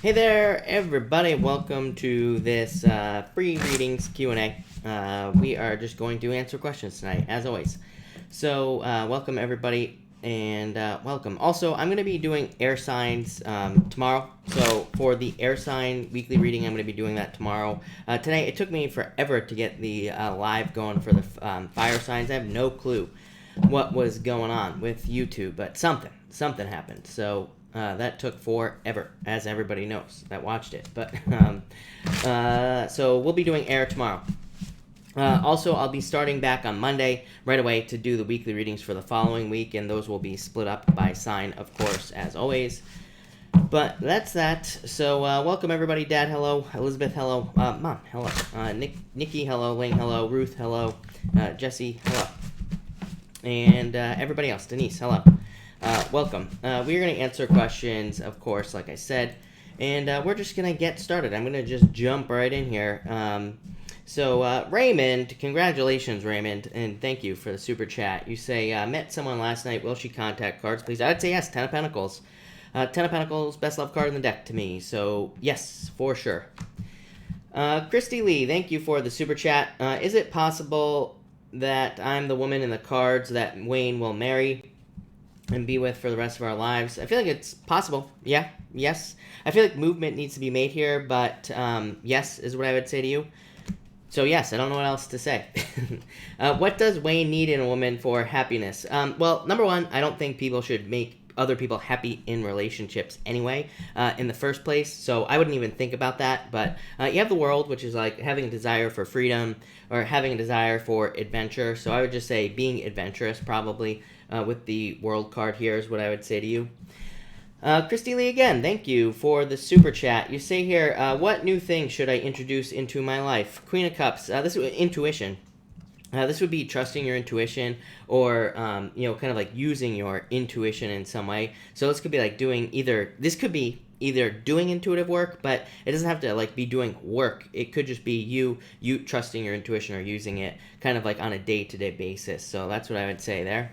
Hey there, everybody. Welcome to this free readings Q&A. We are just going to answer questions tonight, as always. So, welcome, everybody, and welcome. Also, I'm going to be doing air signs tomorrow. So, for the air sign weekly reading, I'm going to be doing that tomorrow. Tonight, it took me forever to get the live going for the fire signs. I have no clue what was going on with YouTube, but something happened. So, that took forever, as everybody knows that watched it. But so we'll be doing air tomorrow. Also, I'll be starting back on Monday right away to do the weekly readings for the following week, and those will be split up by sign, of course, as always. But that's that. So welcome, everybody. Dad, hello. Elizabeth, hello. Mom, hello. Nikki, hello. Ling, hello. Ruth, hello. Jesse, hello. And everybody else. Denise, hello. Welcome. We're going to answer questions, of course, like I said, and we're just going to get started. I'm going to just jump right in here. So, Raymond, congratulations, Raymond, and thank you for the super chat. You say, met someone last night. Will she contact cards, please? I would say yes, Ten of Pentacles. Ten of Pentacles, best love card in the deck to me, so yes, for sure. Christy Lee, thank you for the super chat. Is it possible that I'm the woman in the cards that Wayne will marry and be with for the rest of our lives? I feel like it's possible. Yeah, yes. I feel like movement needs to be made here, but yes is what I would say to you. So yes, I don't know what else to say. What does Wayne need in a woman for happiness? Well, number one, I don't think people should make other people happy in relationships anyway, in the first place. So I wouldn't even think about that. But you have the world, which is like having a desire for freedom or having a desire for adventure. So I would just say being adventurous probably. With the world card here is what I would say to you. Christy Lee, again, thank you for the super chat. You say here, what new thing should I introduce into my life? Queen of Cups, this is intuition. This would be trusting your intuition or, kind of like using your intuition in some way. So this could be like doing either doing intuitive work, but it doesn't have to like be doing work. It could just be you trusting your intuition or using it kind of like on a day-to-day basis. So that's what I would say there.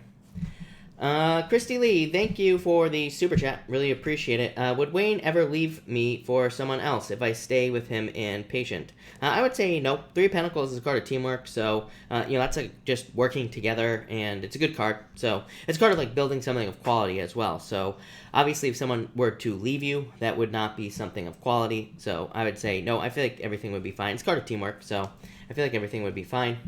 Christy Lee, thank you for the super chat. Really appreciate it. Would Wayne ever leave me for someone else if I stay with him and patient? I would say no. Three of Pentacles is a card of teamwork, so that's like just working together, and it's a good card. So it's a card of like building something of quality as well. So obviously, if someone were to leave you, that would not be something of quality. So I would say no. I feel like everything would be fine. It's a card of teamwork, so I feel like everything would be fine.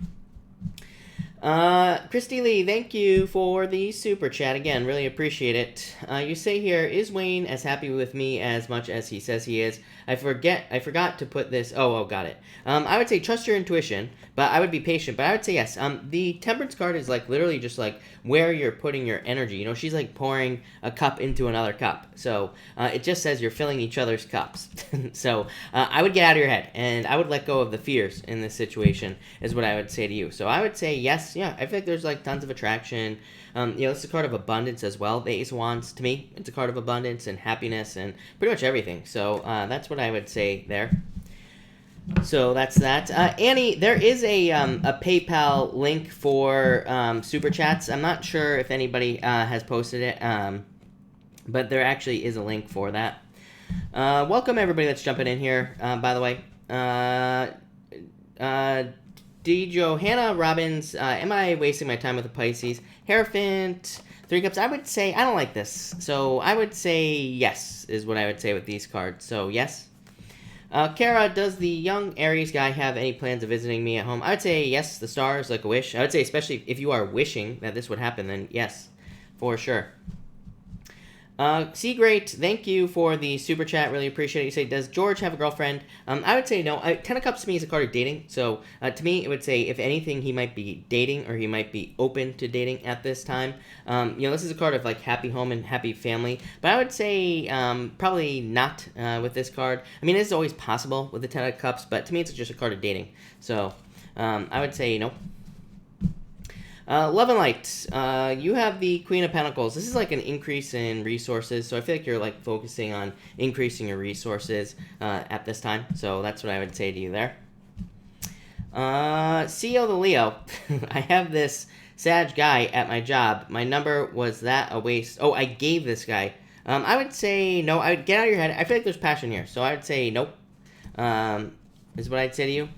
Christy Lee, thank you for the super chat again. Really appreciate it. You say here, is Wayne as happy with me as much as he says he is? I forgot to put this. Oh, got it. I would say trust your intuition, but I would be patient. But I would say yes. The Temperance card is like literally just like where you're putting your energy. You know, she's like pouring a cup into another cup. So it just says you're filling each other's cups. So I would get out of your head and I would let go of the fears in this situation is what I would say to you. So I would say yes. Yeah, I feel like there's like tons of attraction. It's a card of abundance as well. The Ace of Wands, to me, it's a card of abundance and happiness and pretty much everything. So that's what I would say there. So that's that. Annie, there is a PayPal link for super chats. I'm not sure if anybody has posted it, but there actually is a link for that. Welcome everybody that's jumping in here. By the way, D. Johanna Robbins, am I wasting my time with the Pisces? Hierophant, Three Cups, I would say, I don't like this. So I would say yes, is what I would say with these cards. So yes. Kara, does the young Aries guy have any plans of visiting me at home? I would say yes, the stars, like a wish. I would say especially if you are wishing that this would happen, then yes, for sure. Great, thank you for the super chat. Really appreciate it. You say, does George have a girlfriend? I would say no. Ten of Cups to me is a card of dating. So to me, it would say if anything, he might be dating or he might be open to dating at this time. This is a card of like happy home and happy family. But I would say probably not with this card. I mean, it's always possible with the Ten of Cups, but to me, it's just a card of dating. So I would say no. Love and Light, you have the Queen of Pentacles. This is like an increase in resources, so I feel like you're like focusing on increasing your resources at this time. So that's what I would say to you there. CEO the Leo, I have this Sag guy at my job. My number was that a waste. Oh, I gave this guy I would say no. I would get out of your head. I feel like there's passion here, so I would say nope. Is what I'd say to you.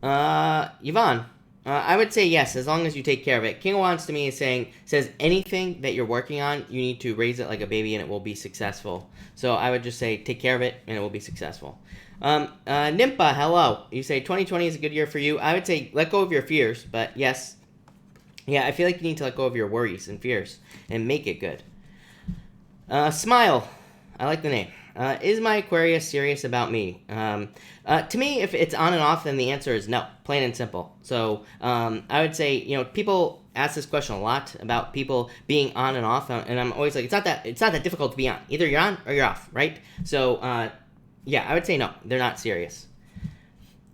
Yvonne, I would say yes, as long as you take care of it. King of Wands to me says anything that you're working on, you need to raise it like a baby and it will be successful. So I would just say take care of it and it will be successful. Nimpa, hello. You say 2020 is a good year for you. I would say let go of your fears, but yes. Yeah, I feel like you need to let go of your worries and fears and make it good. Smile. I like the name. Is my Aquarius serious about me? To me, if it's on and off, then the answer is no, plain and simple. So I would say, people ask this question a lot about people being on and off, and I'm always like, it's not that difficult to be on. Either you're on or you're off, right? So yeah, I would say no, they're not serious.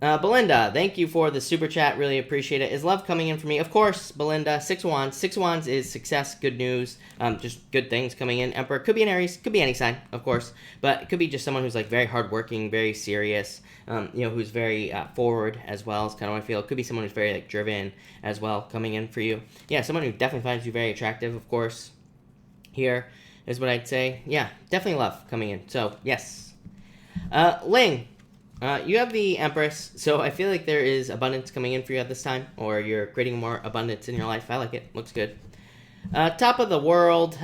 Belinda, thank you for the super chat. Really appreciate it. Is love coming in for me? Of course, Belinda. Six of Wands. Six of Wands is success, good news, just good things coming in. Emperor could be an Aries, could be any sign, of course, but it could be just someone who's like very hardworking, very serious, who's very forward as well. Is kind of what I feel. It could be someone who's very like driven as well coming in for you. Yeah, someone who definitely finds you very attractive, of course. Here is what I'd say. Yeah, definitely love coming in. So yes, Ling. You have the Empress, so I feel like there is abundance coming in for you at this time, or you're creating more abundance in your life. I like it. Looks good. Top of the world,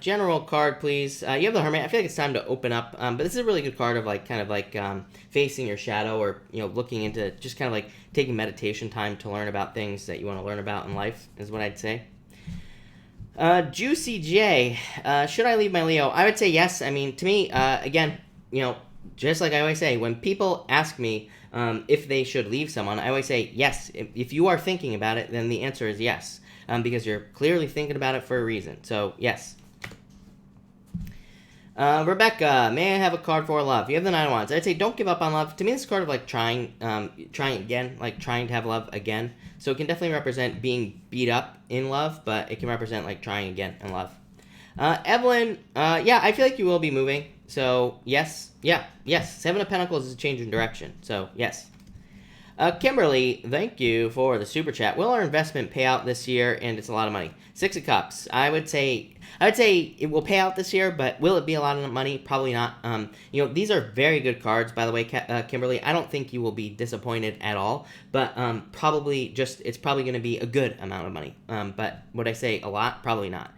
general card, please. You have the Hermit. I feel like it's time to open up, but this is a really good card of facing your shadow, or looking into just kind of like taking meditation time to learn about things that you want to learn about in life is what I'd say. Juicy J, should I leave my Leo? I would say yes. I mean, to me, again, just like I always say, when people ask me if they should leave someone, I always say yes. If you are thinking about it, then the answer is yes, because you're clearly thinking about it for a reason. So, yes. Rebecca, may I have a card for love? You have the Nine of Wands. I'd say don't give up on love. To me, this card of like trying again, like trying to have love again. So it can definitely represent being beat up in love, but it can represent like trying again in love. Evelyn, yeah, I feel like you will be moving. So, yes. Seven of Pentacles is a change in direction. So, yes. Kimberly, thank you for the super chat. Will our investment pay out this year? And it's a lot of money. Six of Cups. I would say it will pay out this year, but will it be a lot of money? Probably not. These are very good cards, by the way, Kimberly. I don't think you will be disappointed at all, but it's probably going to be a good amount of money. But would I say a lot? Probably not.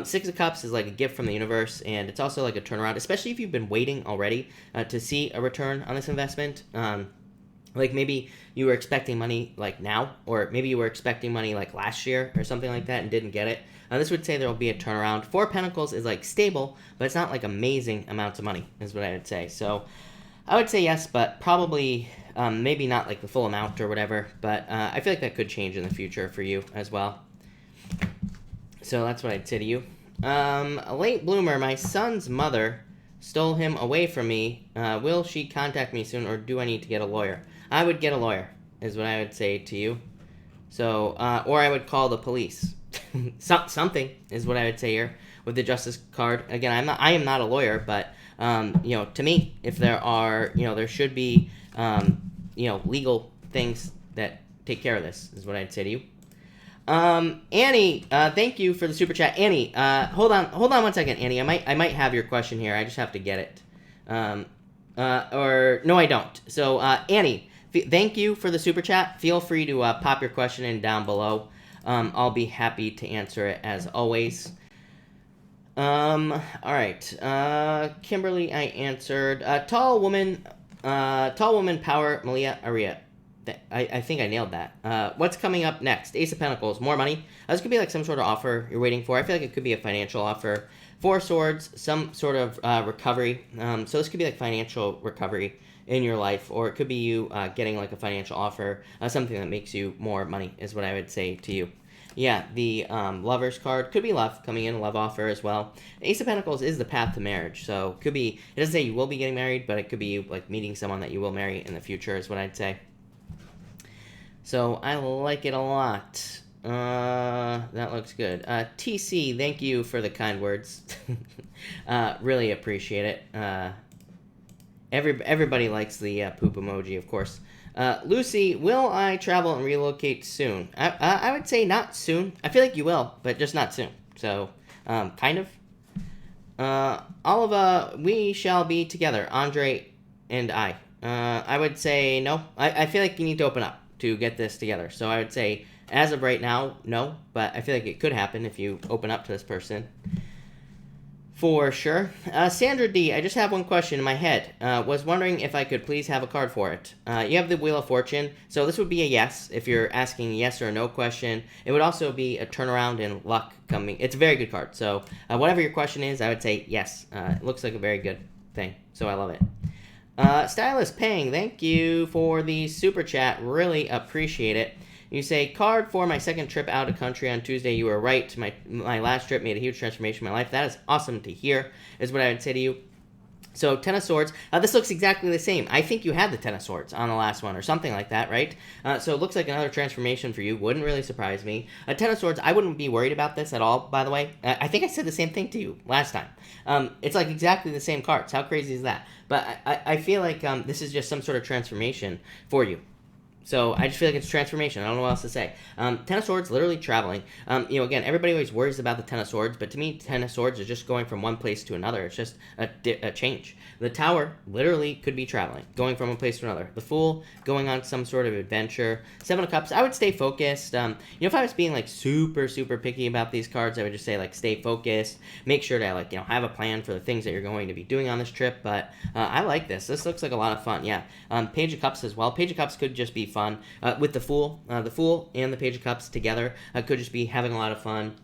Six of Cups is like a gift from the universe, and it's also like a turnaround, especially if you've been waiting already to see a return on this investment. Like maybe you were expecting money like now, or maybe you were expecting money like last year or something like that and didn't get it. This would say there will be a turnaround. Four of Pentacles is like stable, but it's not like amazing amounts of money is what I would say. So I would say yes, but probably maybe not like the full amount or whatever, but I feel like that could change in the future for you as well. So that's what I'd say to you. A late bloomer, my son's mother stole him away from me. Will she contact me soon, or do I need to get a lawyer? I would get a lawyer, is what I would say to you. So, or I would call the police. Something is what I would say here with the Justice card. Again, I am not a lawyer, but to me, if there are, there should be, legal things that take care of this, is what I'd say to you. Annie, thank you for the super chat. Annie, hold on 1 second, Annie. I might have your question here. I just have to get it. Or no, I don't. So, Annie, thank you for the super chat. Feel free to pop your question in down below. I'll be happy to answer it as always. All right. Kimberly, I answered. Tall woman, power, Malia, Aria. I think I nailed that. What's coming up next? Ace of Pentacles, more money. This could be like some sort of offer you're waiting for. I feel like it could be a financial offer. Four Swords, some sort of recovery. So this could be like financial recovery in your life, or it could be you getting like a financial offer, something that makes you more money is what I would say to you. Yeah, the Lovers card could be love coming in, a love offer as well. Ace of Pentacles is the path to marriage, so could be, it doesn't say you will be getting married, but it could be you like meeting someone that you will marry in the future is what I'd say. So I like it a lot. That looks good. TC, thank you for the kind words. Really appreciate it. Everybody likes the poop emoji, of course. Lucy, will I travel and relocate soon? I would say not soon. I feel like you will, but just not soon. So, kind of. Oliva, we shall be together. Andre and I. I would say no. I feel like you need to open up to get this together. So I would say, as of right now, no. But I feel like it could happen if you open up to this person. For sure. Sandra D, I just have one question in my head. Was wondering if I could please have a card for it. You have the Wheel of Fortune, so this would be a yes if you're asking a yes or a no question. It would also be a turnaround and luck coming. It's a very good card, so whatever your question is, I would say yes. It looks like a very good thing, so I love it. Stylist Pang, thank you for the super chat. Really appreciate it. You say, card for my second trip out of country on Tuesday. You were right. My last trip made a huge transformation in my life. That is awesome to hear, is what I would say to you. So, Ten of Swords. This looks exactly the same. I think you had the Ten of Swords on the last one or something like that, right? So, it looks like another transformation for you. Wouldn't really surprise me. Ten of Swords, I wouldn't be worried about this at all, by the way. I think I said the same thing to you last time. It's like exactly the same cards. How crazy is that? But I feel like this is just some sort of transformation for you. So I just feel like it's transformation. I don't know what else to say. Ten of Swords, literally traveling. Again, everybody always worries about the Ten of Swords, but to me, Ten of Swords is just going from one place to another. It's just a change. The Tower literally could be traveling, going from one place to another. The Fool, going on some sort of adventure. Seven of Cups, I would stay focused. If I was being like super, super picky about these cards, I would just say like stay focused. Make sure to have a plan for the things that you're going to be doing on this trip. But I like this. This looks like a lot of fun. Yeah. Page of Cups as well. Page of Cups could just be fun with the Fool and the Page of Cups together. Could just be having a lot of fun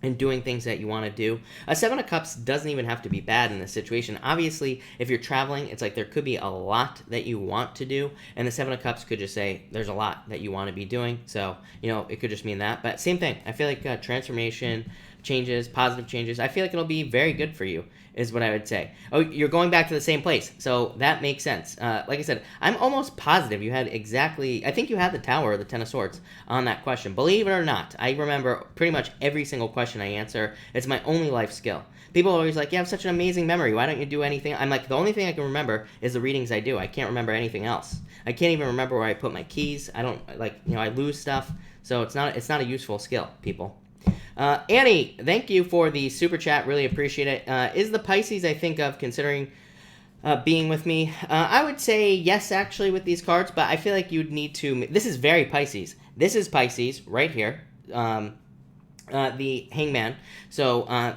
and doing things that you want to do. A Seven of Cups doesn't even have to be bad in this situation. Obviously, if you're traveling, it's like there could be a lot that you want to do, and the Seven of Cups could just say there's a lot that you want to be doing. So it could just mean that. But same thing. I feel like transformation, changes, positive changes. I feel like it'll be very good for you, is what I would say. Oh, you're going back to the same place, so that makes sense. Like I said, I'm almost positive you had I think you had the Tower or the Ten of Swords on that question. Believe it or not, I remember pretty much every single question I answer. It's my only life skill. People are always like, you have such an amazing memory. Why don't you do anything? I'm like, the only thing I can remember is the readings I do. I can't remember anything else. I can't even remember where I put my keys. I don't, I lose stuff. So it's not a useful skill, people. Annie, thank you for the super chat. Really appreciate it. Is the Pisces I think of considering being with me? I would say yes, actually, with these cards, but I feel like you'd need to... This is very Pisces. This is Pisces right here. The Hangman. So,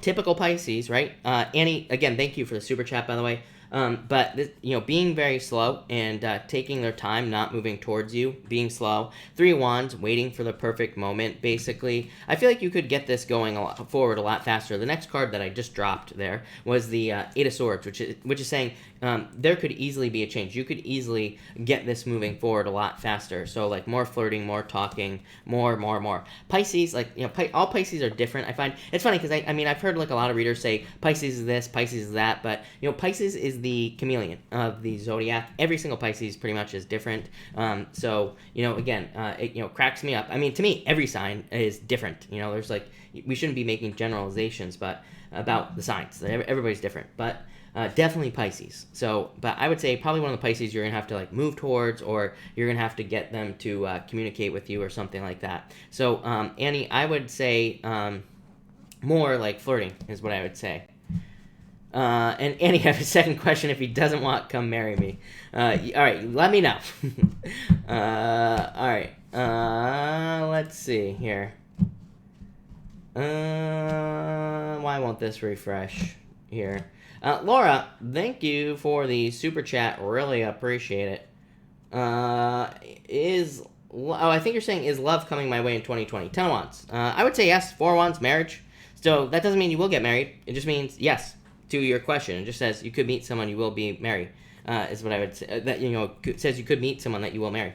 typical Pisces, right? Annie, again, thank you for the super chat, by the way. But being very slow and taking their time, not moving towards you, being slow. Three of Wands, waiting for the perfect moment, basically. I feel like you could get this going forward a lot faster. The next card that I just dropped there was the Eight of Swords, which is saying there could easily be a change. You could easily get this moving forward a lot faster. So, more flirting, more talking, more. Pisces, all Pisces are different. I find it's funny because I've heard a lot of readers say Pisces is this, Pisces is that, but Pisces is the chameleon of the zodiac. Every single Pisces pretty much is different. It cracks me up. To me, every sign is different. There's we shouldn't be making generalizations, but about the signs, everybody's different. But definitely Pisces. So, but I would say probably one of the Pisces you're gonna have to move towards, or you're gonna have to get them to communicate with you or something like that. So, Annie, I would say more flirting is what I would say. And Annie, I have a second question. If he doesn't want, come marry me. All right, let me know. All right. Let's see here. Why won't this refresh here? Laura, thank you for the super chat. Really appreciate it. I think you're saying, is love coming my way in 2020? 10 of Wands. I would say yes. 4 of Wands, marriage. So that doesn't mean you will get married. It just means yes to your question. It just says you could meet someone you will be married. Is what I would say. That says you could meet someone that you will marry.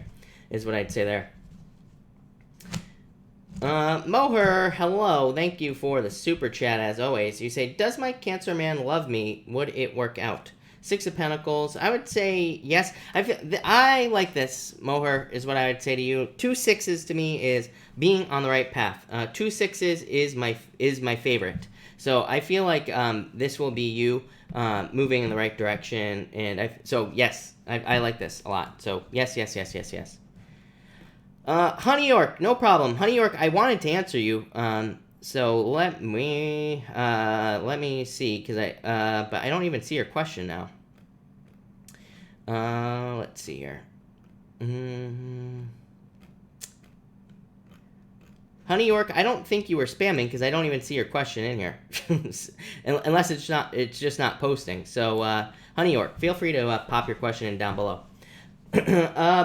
Is what I'd say there. Moher, hello. Thank you for the super chat as always. You say, does my Cancer man love me? Would it work out? 6 of Pentacles. I would say yes. I like this. Moher is what I would say to you. 2 6s to me is being on the right path. 2 6s is my favorite. So I feel like this will be you moving in the right direction. And so yes, I like this a lot. So yes. Honey York, no problem. Honey York, I wanted to answer you. So let me see, because but I don't even see your question now. Let's see here. Honey York, I don't think you were spamming because I don't even see your question in here, unless it's just not posting. So Honey York, feel free to pop your question in down below.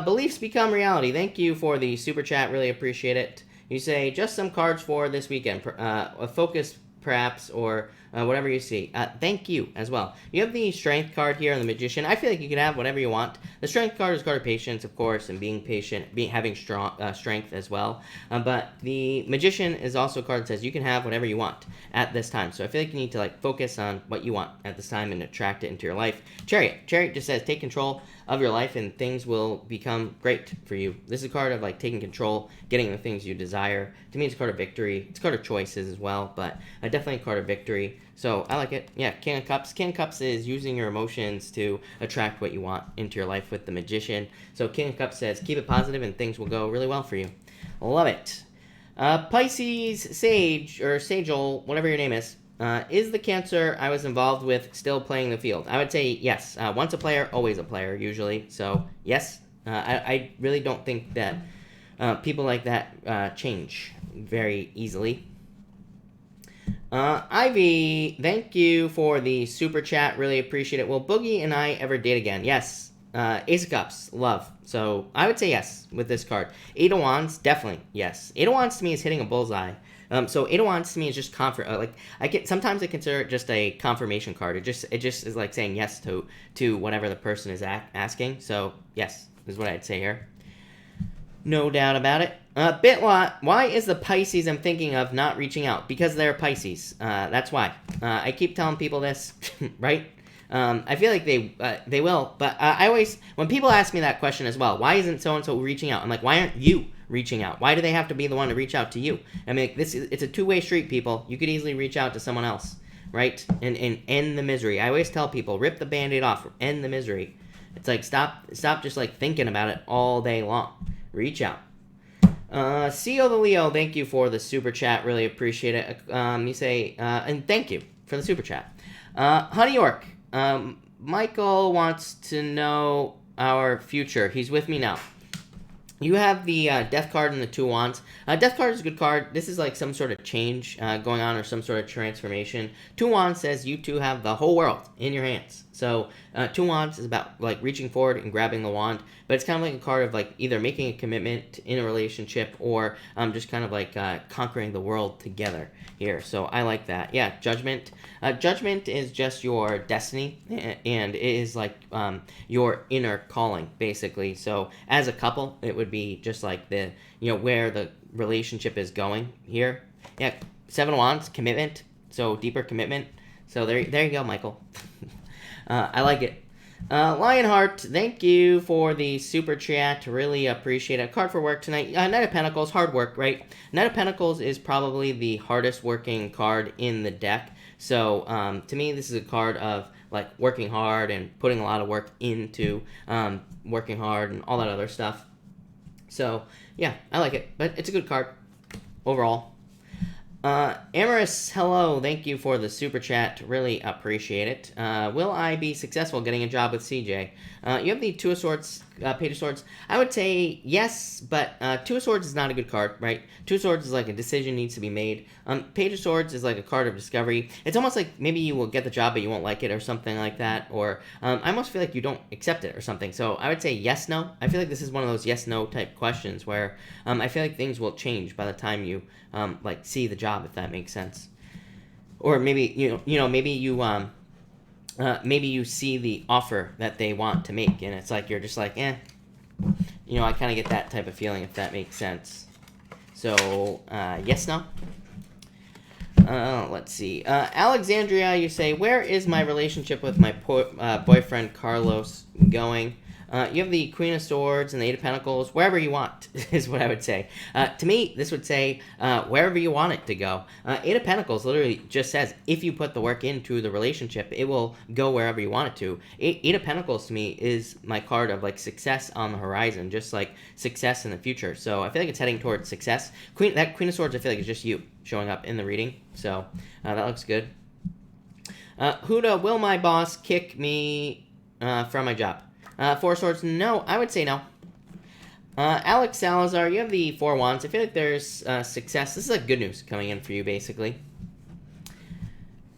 Beliefs become reality. Thank you for the super chat. Really appreciate it. You say just some cards for this weekend. A focus perhaps, or whatever you see. Thank you as well. You have the strength card here on the magician. I feel like you can have whatever you want. The strength card is a card of patience, of course, and being patient, having strong strength as well. But the magician is also a card that says you can have whatever you want at this time. So I feel like you need to focus on what you want at this time and attract it into your life. Chariot just says take control of your life and things will become great for you. This is a card of taking control, getting the things you desire. To me, it's a card of victory. It's a card of choices as well, but definitely a card of victory. So I like it. Yeah, King of Cups. King of Cups is using your emotions to attract what you want into your life with the magician. So King of Cups says keep it positive and things will go really well for you. Love it. Pisces Sage, or Sagel, whatever your name is the Cancer I was involved with still playing the field? I would say yes. Once a player, always a player, usually. So yes, I really don't think that people like that change very easily. Ivy, thank you for the super chat. Really appreciate it. Will Boogie and I ever date again? Yes. Ace of Cups, love. So I would say yes with this card. Eight of Wands, definitely yes. Eight of Wands to me is hitting a bullseye. So Eight of Wands to me is just sometimes I consider it just a confirmation card. It just is like saying yes to whatever the person is asking. So yes is what I'd say here. No doubt about it. Bitlot, why is the Pisces I'm thinking of not reaching out? Because they're Pisces. That's why. I keep telling people this, right? I feel like they will, but I always, when people ask me that question as well, why isn't so-and-so reaching out? I'm like, why aren't you reaching out? Why do they have to be the one to reach out to you? I mean, it's a two-way street, people. You could easily reach out to someone else, right? And end the misery. I always tell people, rip the Band-Aid off, end the misery. It's like, stop just thinking about it all day long. Reach out. CEO the Leo, thank you for the super chat. Really appreciate it. You say, and thank you for the super chat. Honey York, Michael wants to know our future. He's with me now. You have the Death card and the Two Wands. Death card is a good card. This is like some sort of change going on, or some sort of transformation. Two Wands says you two have the whole world in your hands. So Two Wands is about reaching forward and grabbing the wand, but it's kind of like a card of either making a commitment in a relationship, or just kind of conquering the world together here. So I like that. Yeah, Judgment. Judgment is just your destiny, and it is your inner calling, basically. So as a couple, it would be just the where the relationship is going here. Yeah, Seven of Wands, commitment. So deeper commitment. So there you go, Michael. I like it. Lionheart, thank you for the super chat. Really appreciate it. Card for work tonight. Knight of Pentacles, hard work, right? Knight of Pentacles is probably the hardest working card in the deck. So to me, this is a card of working hard and putting a lot of work into working hard and all that other stuff. So yeah, I like it. But it's a good card overall. Amorous, hello, thank you for the super chat, really appreciate it. Will I be successful getting a job with CJ? You have the Two of Swords, Page of Swords. I would say yes, but Two of Swords is not a good card, right? Two of Swords is a decision needs to be made. Page of Swords is a card of discovery. It's almost like maybe you will get the job, but you won't like it or something like that, or I almost feel like you don't accept it or something. So I would say yes, no. I feel like this is one of those yes, no type questions where I feel like things will change by the time you see the job, if that makes sense. Or maybe maybe you see the offer that they want to make, and it's you're just I kind of get that type of feeling, if that makes sense. So yes, no. Let's see. Alexandria, you say, where is my relationship with my boyfriend Carlos going? You have the Queen of Swords and the Eight of Pentacles, wherever you want, is what I would say. To me, this would say wherever you want it to go. Eight of Pentacles literally just says if you put the work into the relationship, it will go wherever you want it to. Eight of Pentacles to me is my card of success on the horizon, just success in the future. So I feel like it's heading towards success. Queen of Swords, I feel like is just you. showing up in the reading. So that looks good. Huda, will my boss kick me from my job? Four Swords, no. I would say no. Alex Salazar, you have the Four Wands. I feel like there's success. This is like good news coming in for you, basically.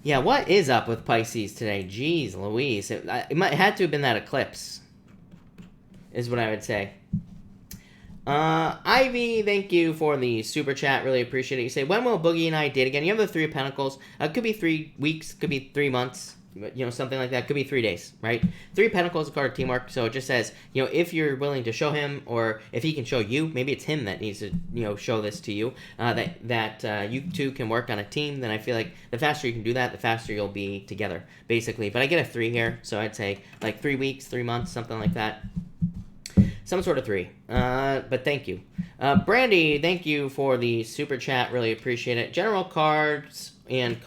Yeah, what is up with Pisces today? Jeez Louise. It had to have been that eclipse, is what I would say. Ivy, thank you for the super chat. Really appreciate it. You say, when will Boogie and I date again? You have the 3 of Pentacles. Could be 3 weeks, could be 3 months. You know, something like that. Could be 3 days, right? 3 of Pentacles is a card of teamwork, so it just says, you know, if you're willing to show him, or if he can show you, maybe it's him that needs to, you know, show this to you, that you two can work on a team, then I feel like the faster you can do that, the faster you'll be together, basically. But I get a 3 here, so I'd say like 3 weeks, 3 months, something like that. Some sort of 3. But thank you. Brandy, thank you for the super chat. Really appreciate it. General cards and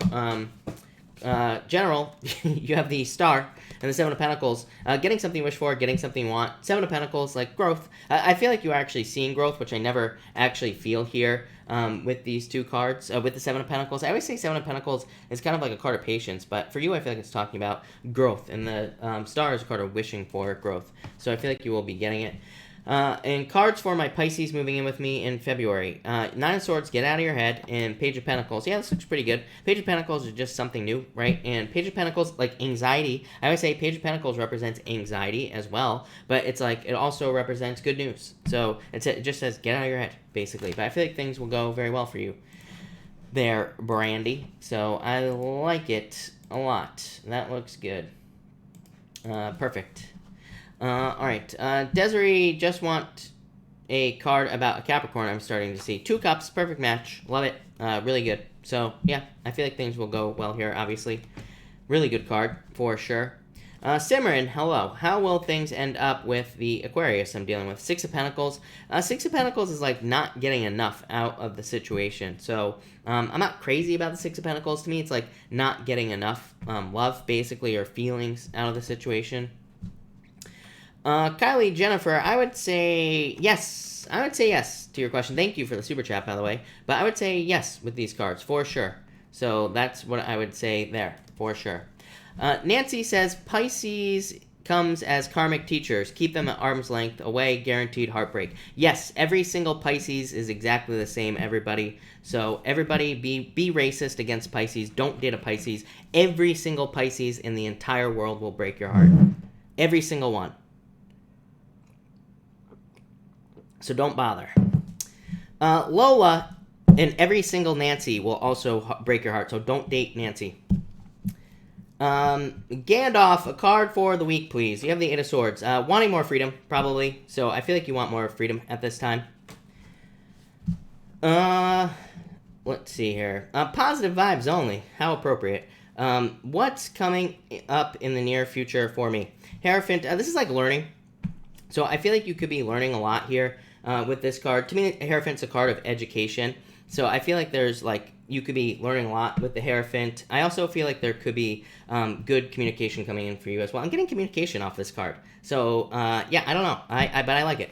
General, you have the Star and the 7 of Pentacles. Getting something you wish for, getting something you want. 7 of Pentacles, like growth. I feel like you're actually seeing growth, which I never actually feel here with these 2 cards. With the 7 of Pentacles, I always say 7 of Pentacles is kind of like a card of patience, but for you, I feel like it's talking about growth, and the Star is a card of wishing for growth. So I feel like you will be getting it. And cards for my Pisces moving in with me in February. 9 of Swords, get out of your head, and Page of Pentacles. Yeah, this looks pretty good. Page of Pentacles is just something new, right? And Page of Pentacles, like anxiety. I always say Page of Pentacles represents anxiety as well, but it's like it also represents good news. So it just says get out of your head, basically. But I feel like things will go very well for you there, Brandy. So I like it a lot. That looks good. Perfect. Alright, Desiree, just want a card about a Capricorn I'm starting to see. 2 cups, perfect match, love it, really good. So, yeah, I feel like things will go well here, obviously. Really good card, for sure. Simran, hello. How will things end up with the Aquarius I'm dealing with? 6 of Pentacles. 6 of Pentacles is like not getting enough out of the situation. So, I'm not crazy about the 6 of Pentacles. To me, it's like not getting enough love, basically, or feelings out of the situation. Kylie, Jennifer, I would say yes. I would say yes to your question. Thank you for the super chat, by the way. But I would say yes with these cards, for sure. So that's what I would say there, for sure. Nancy says, Pisces comes as karmic teachers. Keep them at arm's length away, guaranteed heartbreak. Yes, every single Pisces is exactly the same, everybody. So everybody be racist against Pisces. Don't date a Pisces. Every single Pisces in the entire world will break your heart. Every single one. So don't bother. Lola and every single Nancy will also break your heart, so don't date Nancy. Gandalf, a card for the week, please. You have the 8 of Swords. Wanting more freedom, probably. So I feel like you want more freedom at this time. Let's see here. Positive vibes only. How appropriate. What's coming up in the near future for me? Hierophant, this is like learning. So I feel like you could be learning a lot here with this card. To me, Hierophant's a card of education. So I feel like there's like, you could be learning a lot with the Hierophant. I also feel like there could be good communication coming in for you as well. I'm getting communication off this card. So, yeah, I don't know. But I like it.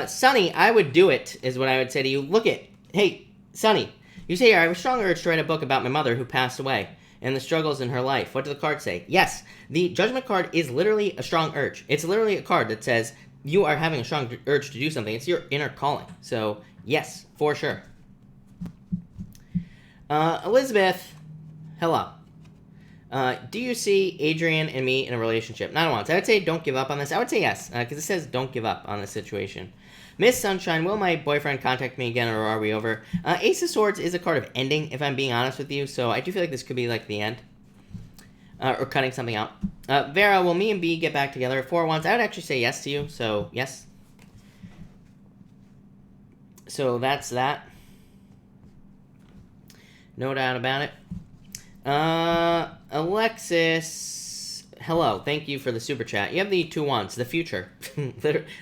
Sunny, I would do it, is what I would say to you. Look it. Hey, Sunny, you say, I have a strong urge to write a book about my mother who passed away and the struggles in her life. What do the cards say? Yes, the Judgment card is literally a strong urge. It's literally a card that says you are having a strong urge to do something. It's your inner calling. So, yes, for sure. Elizabeth, hello. Do you see Adrian and me in a relationship? Not once. I would say don't give up on this. I would say yes, because it says don't give up on this situation. Miss Sunshine, will my boyfriend contact me again, or are we over? Ace of Swords is a card of ending, if I'm being honest with you, so I do feel like this could be like the end. Or cutting something out. Vera, will me and B get back together? 4 Wands, I would actually say yes to you, so yes. So that's that. No doubt about it. Alexis, hello. Thank you for the super chat. You have the 2 Wands, the future.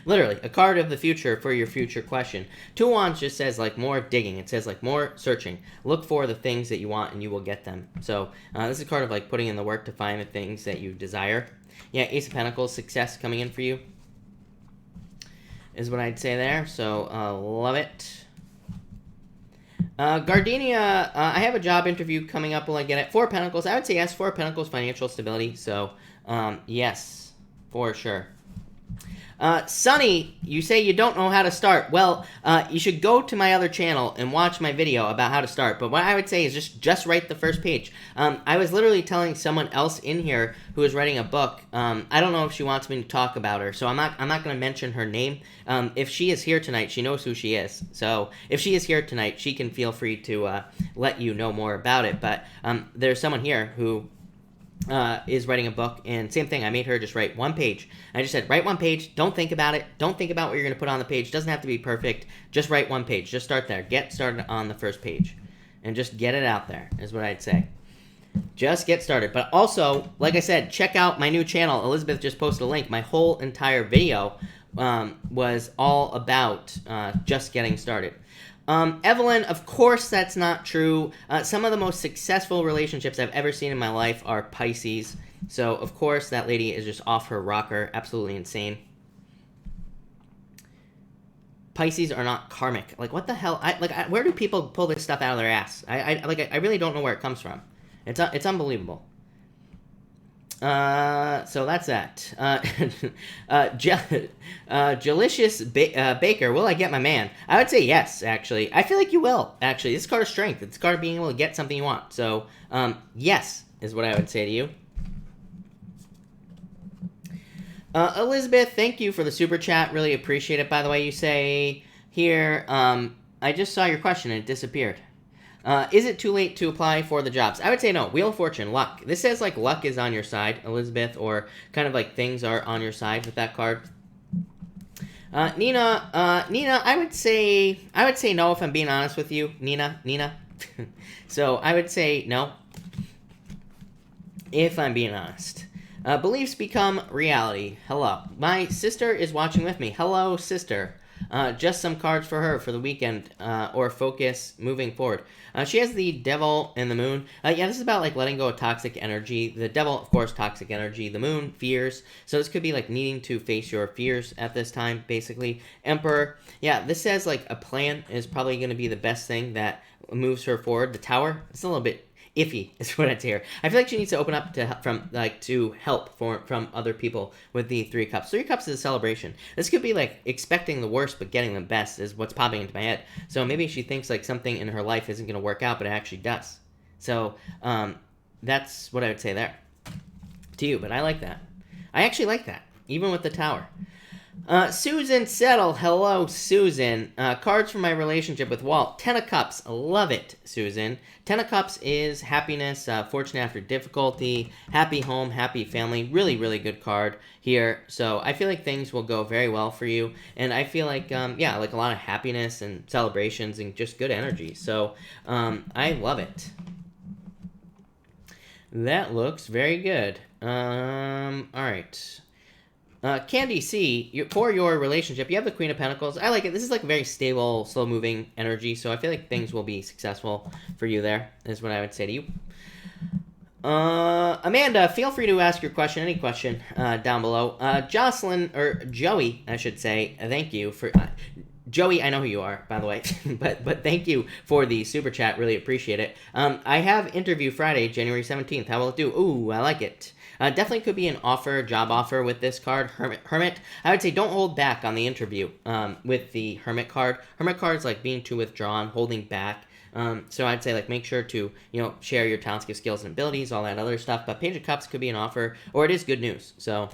Literally, a card of the future for your future question. 2 Wands just says, like, more digging. It says, like, more searching. Look for the things that you want, and you will get them. So, this is a card of, like, putting in the work to find the things that you desire. Yeah, Ace of Pentacles, success coming in for you. is what I'd say there. So, love it. Gardenia, I have a job interview coming up. Will I get it? Four Pentacles. I would say yes. Four Pentacles, financial stability. So, yes, for sure. Sunny, you say you don't know how to start. Well, you should go to my other channel and watch my video about how to start. But what I would say is just write the first page. I was literally telling someone else in here who is writing a book. I don't know if she wants me to talk about her, so I'm not going to mention her name. If she is here tonight, she knows who she is. So if she is here tonight, she can feel free to let you know more about it. But there's someone here who is writing a book, and same thing, I made her just write one page. I just said, write one page, don't think about it, don't think about what you're going to put on the page, it doesn't have to be perfect, just write one page, just start there, get started on the first page, and just get it out there, is what I'd say. Just get started. But also, like I said, check out my new channel. Elizabeth just posted a link. My whole entire video was all about just getting started. Evelyn, of course that's not true. Some of the most successful relationships I've ever seen in my life are Pisces. So, of course, that lady is just off her rocker. Absolutely insane. Pisces are not karmic. Like, what the hell? Where do people pull this stuff out of their ass? I really don't know where it comes from. It's unbelievable. So that's that. Delicious Baker, will I get my man? I would say yes, actually. I feel like you will, actually. This card is strength. It's a card of being able to get something you want. So, yes, is what I would say to you. Elizabeth, thank you for the super chat. Really appreciate it. By the way, you say here, I just saw your question and it disappeared. Is it too late to apply for the jobs? I would say no. Wheel of Fortune, luck. This says like luck is on your side, Elizabeth, or kind of like things are on your side with that card. Nina, I would say no if I'm being honest with you, Nina. So I would say no if I'm being honest. Beliefs become reality. Hello. My sister is watching with me. Hello, sister. Just some cards for her for the weekend, or focus moving forward. She has the Devil and the Moon. Yeah, this is about like letting go of toxic energy. The Devil, of course, toxic energy. The Moon, fears. So this could be like needing to face your fears at this time, basically. Emperor. Yeah, this says like a plan is probably going to be the best thing that moves her forward. The Tower, it's a little bit iffy, is what I'd say here. I feel like she needs to open up to help from other people with the 3 Cups. 3 Cups is a celebration. This could be like expecting the worst but getting the best is what's popping into my head. So maybe she thinks like something in her life isn't going to work out, but it actually does. So that's what I would say there to you. But I like that. I actually like that, even with the Tower. Susan Settle, hello, Susan. Cards for my relationship with Walt. 10 of Cups, love it, Susan. 10 of Cups is happiness, fortune after difficulty, happy home, happy family. Really, really good card here. So I feel like things will go very well for you. And I feel like, yeah, like a lot of happiness and celebrations and just good energy. So I love it. That looks very good. All right. Candy C, for your relationship, you have the Queen of Pentacles. I like it. This is like a very stable, slow-moving energy, so I feel like things will be successful for you there, is what I would say to you. Amanda, feel free to ask your question, any question, down below. Jocelyn, or Joey, I should say, thank you for... Joey, I know who you are, by the way, but thank you for the super chat. Really appreciate it. I have interview Friday, January 17th. How will it do? Ooh, I like it. Definitely could be an offer, job offer with this card, Hermit. I would say don't hold back on the interview with the Hermit card. Hermit card is like being too withdrawn, holding back. So I'd say like make sure to, share your talents, skills, and abilities, all that other stuff. But Page of Cups could be an offer, or it is good news. So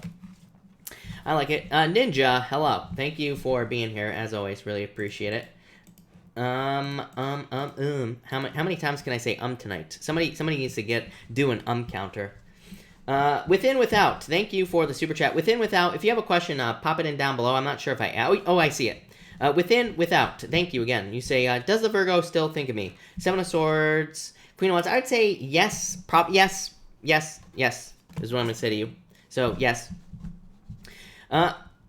I like it. Ninja, hello. Thank you for being here, as always. Really appreciate it. How many times can I say tonight? Somebody needs to do an counter. Within, without. Thank you for the super chat. Within, without. If you have a question, pop it in down below. I'm not sure if I see it. Within, without. Thank you again. You say, does the Virgo still think of me? 7 of Swords, Queen of Wands. I would say yes. Yes. Is what I'm going to say to you. So, yes.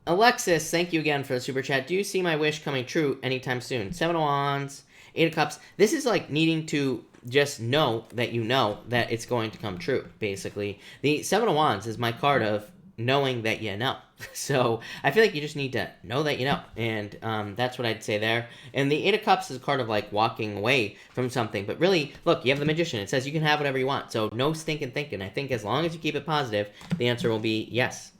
Alexis, thank you again for the super chat. Do you see my wish coming true anytime soon? 7 of Wands, 8 of Cups. This is like needing to just know that you know that it's going to come true, basically. The 7 of Wands is my card of knowing that you know. So I feel like you just need to know that you know, and that's what I'd say there. And the Eight of Cups is kind of like walking away from something, but really, look, you have the Magician. It says you can have whatever you want, so no stinking thinking. I think as long as you keep it positive, the answer will be yes.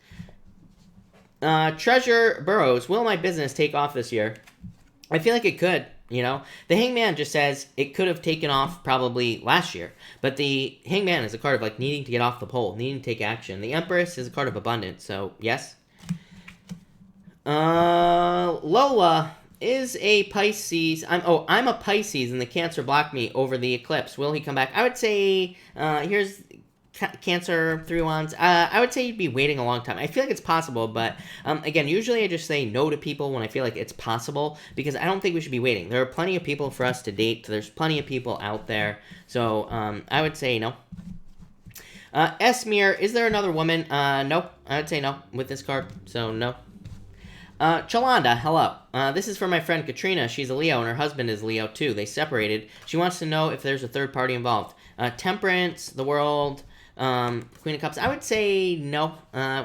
Treasure Burrows, will my business take off this year? I feel like it could. The Hangman just says it could have taken off probably last year. But the Hangman is a card of like needing to get off the pole, needing to take action. The Empress is a card of abundance, so yes. Lola is a Pisces. I'm a Pisces, and the Cancer blocked me over the eclipse. Will he come back? I would say, here's Cancer, 3 Wands. I would say you'd be waiting a long time. I feel like it's possible, but again, usually I just say no to people when I feel like it's possible, because I don't think we should be waiting. There are plenty of people for us to date. There's plenty of people out there. So I would say no. Esmir, is there another woman? No. I would say no with this card, so no. Chalanda, hello. This is for my friend Katrina. She's a Leo, and her husband is Leo, too. They separated. She wants to know if there's a third party involved. Temperance, the World, Queen of Cups. I would say no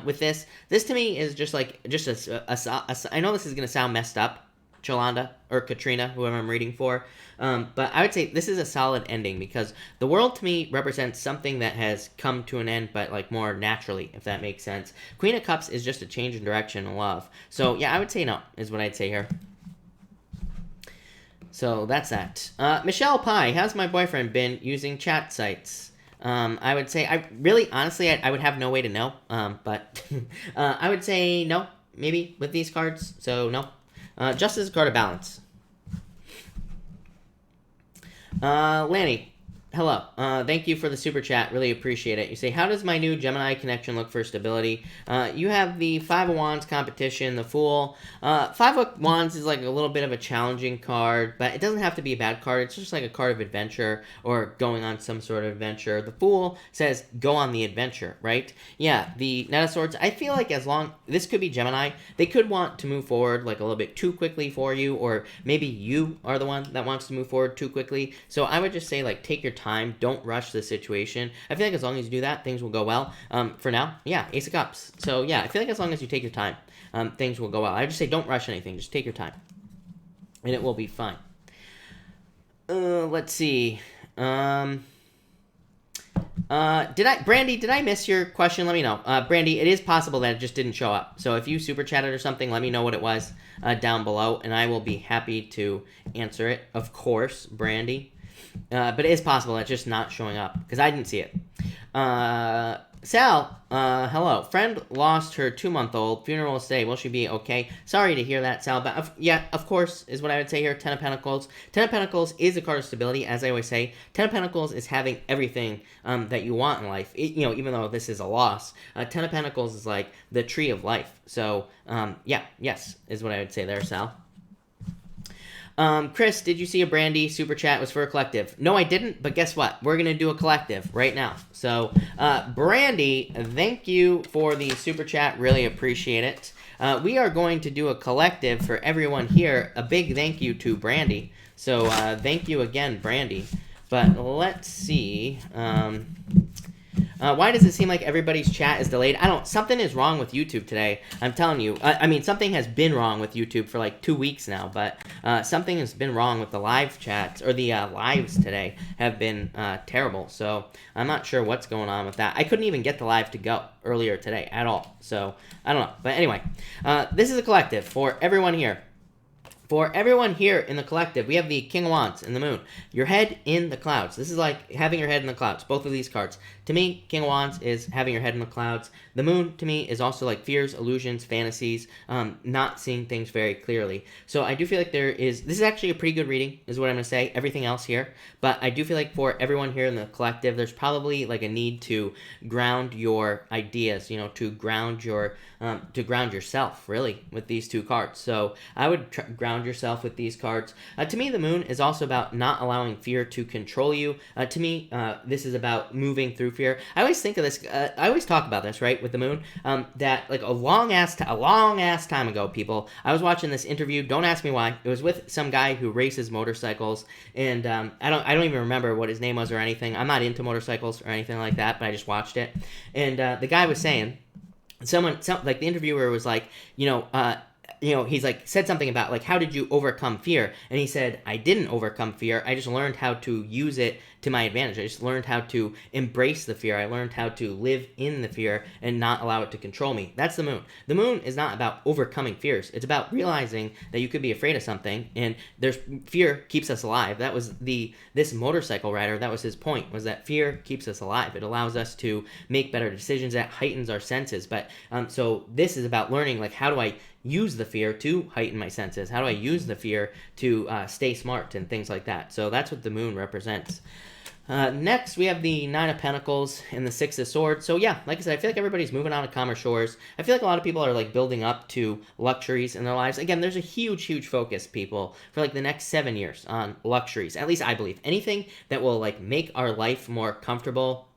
with this. This, to me, is just like, I know this is going to sound messed up, Chalanda, or Katrina, whoever I'm reading for. But I would say this is a solid ending, because the World to me represents something that has come to an end, but like more naturally, if that makes sense. Queen of Cups is just a change in direction and love. So yeah, I would say no, is what I'd say here. So that's that. Michelle Pye, how's my boyfriend been using chat sites? I would say, honestly, I would have no way to know. But I would say no, maybe, with these cards. So no. Just as a card of balance. Lanny, hello. Thank you for the super chat. Really appreciate it. You say, how does my new Gemini connection look for stability? You have the Five of Wands competition, the Fool. Five of Wands is like a little bit of a challenging card, but it doesn't have to be a bad card. It's just like a card of adventure or going on some sort of adventure. The Fool says go on the adventure, right? Yeah, the Knight of Swords, I feel like this could be Gemini. They could want to move forward like a little bit too quickly for you, or maybe you are the one that wants to move forward too quickly. So I would just say, like, take your time. Don't rush the situation. I feel like as long as you do that, things will go well. For now, yeah, Ace of Cups. So yeah, I feel like as long as you take your time, things will go well. I just say don't rush anything. Just take your time, and it will be fine. Let's see. Brandy, did I miss your question? Let me know. Brandy, it is possible that it just didn't show up. So if you super chatted or something, let me know what it was down below, and I will be happy to answer it. Of course, Brandy. But it is possible it's just not showing up, because I didn't see it. Sal, hello. Friend lost her 2-month-old. Funeral today. Will she be okay? Sorry to hear that, Sal. But yeah, of course, is what I would say here. 10 of Pentacles. 10 of Pentacles is a card of stability, as I always say. 10 of Pentacles is having everything that you want in life. Even though this is a loss. 10 of Pentacles is like the tree of life. So, yeah, yes, is what I would say there, Sal. Chris, did you see a Brandy super chat? It was for a collective. No, I didn't, but guess what? We're going to do a collective right now. So, Brandy, thank you for the super chat. Really appreciate it. We are going to do a collective for everyone here. A big thank you to Brandy. So, thank you again, Brandy. But let's see. Why does it seem like everybody's chat is delayed? Something is wrong with YouTube today. I'm telling you. Something has been wrong with YouTube for like 2 weeks now, but something has been wrong with the live chats, or the lives today have been terrible. So I'm not sure what's going on with that. I couldn't even get the live to go earlier today at all. So I don't know. But anyway, this is a collective for everyone here. For everyone here in the collective, we have the King of Wands and the Moon. Your head in the clouds. This is like having your head in the clouds, both of these cards. To me, King of Wands is having your head in the clouds. The Moon, to me, is also like fears, illusions, fantasies, not seeing things very clearly. So I do feel like this is actually a pretty good reading, is what I'm going to say. Everything else here. But I do feel like for everyone here in the collective, there's probably like a need to ground your ideas, to ground yourself, really, with these two cards. So I would ground yourself with these cards. To me, the Moon is also about not allowing fear to control you. To me, this is about moving through fear. I always think of this, I always talk about this, right, with the Moon, that like a long ass time ago, people, I was watching this interview. Don't ask me why. It was with some guy who races motorcycles, and I don't even remember what his name was or anything. I'm not into motorcycles or anything like that, but I just watched it. And the guy was saying like the interviewer was like, he's like said something about like, how did you overcome fear? And he said, I didn't overcome fear. I just learned how to use it to my advantage. I just learned how to embrace the fear. I learned how to live in the fear and not allow it to control me. That's the moon. The moon is not about overcoming fears. It's about realizing that you could be afraid of something, and there's fear keeps us alive. That was this motorcycle rider. That was his point, was that fear keeps us alive. It allows us to make better decisions. That heightens our senses. But so this is about learning, like, how do I use the fear to heighten my senses? How do I use the fear to stay smart and things like that? So that's what the moon represents. Next, we have the Nine of Pentacles and the Six of Swords. So yeah, like I said, I feel like everybody's moving on to calmer shores. I feel like a lot of people are like building up to luxuries in their lives. Again, there's a huge focus, people, for like the next 7 years on luxuries. At least I believe. Anything that will like make our life more comfortable,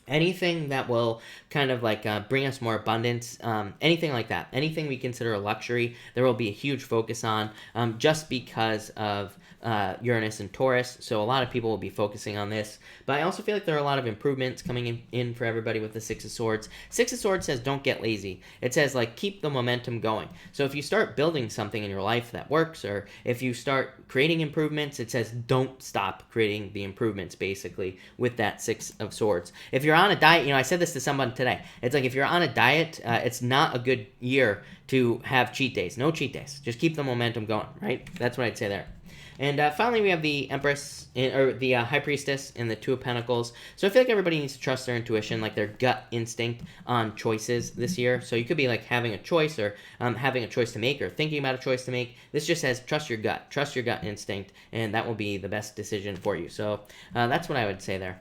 anything that will kind of like bring us more abundance, anything like that, anything we consider a luxury, there will be a huge focus on, just because of Uranus and Taurus. So a lot of people will be focusing on this. But I also feel like there are a lot of improvements coming in for everybody with the Six of Swords. Six of Swords says don't get lazy. It says like keep the momentum going. So if you start building something in your life that works, or if you start creating improvements, it says don't stop creating the improvements, basically, with that Six of Swords. If you're on a diet, I said this to someone today. It's like if you're on a diet, it's not a good year to have cheat days. No cheat days. Just keep the momentum going, right? That's what I'd say there. And finally, we have the Empress, or the High Priestess, and the Two of Pentacles. So I feel like everybody needs to trust their intuition, like their gut instinct on choices this year. So you could be like having a choice, or having a choice to make, or thinking about a choice to make. This just says trust your gut instinct, and that will be the best decision for you. So that's what I would say there.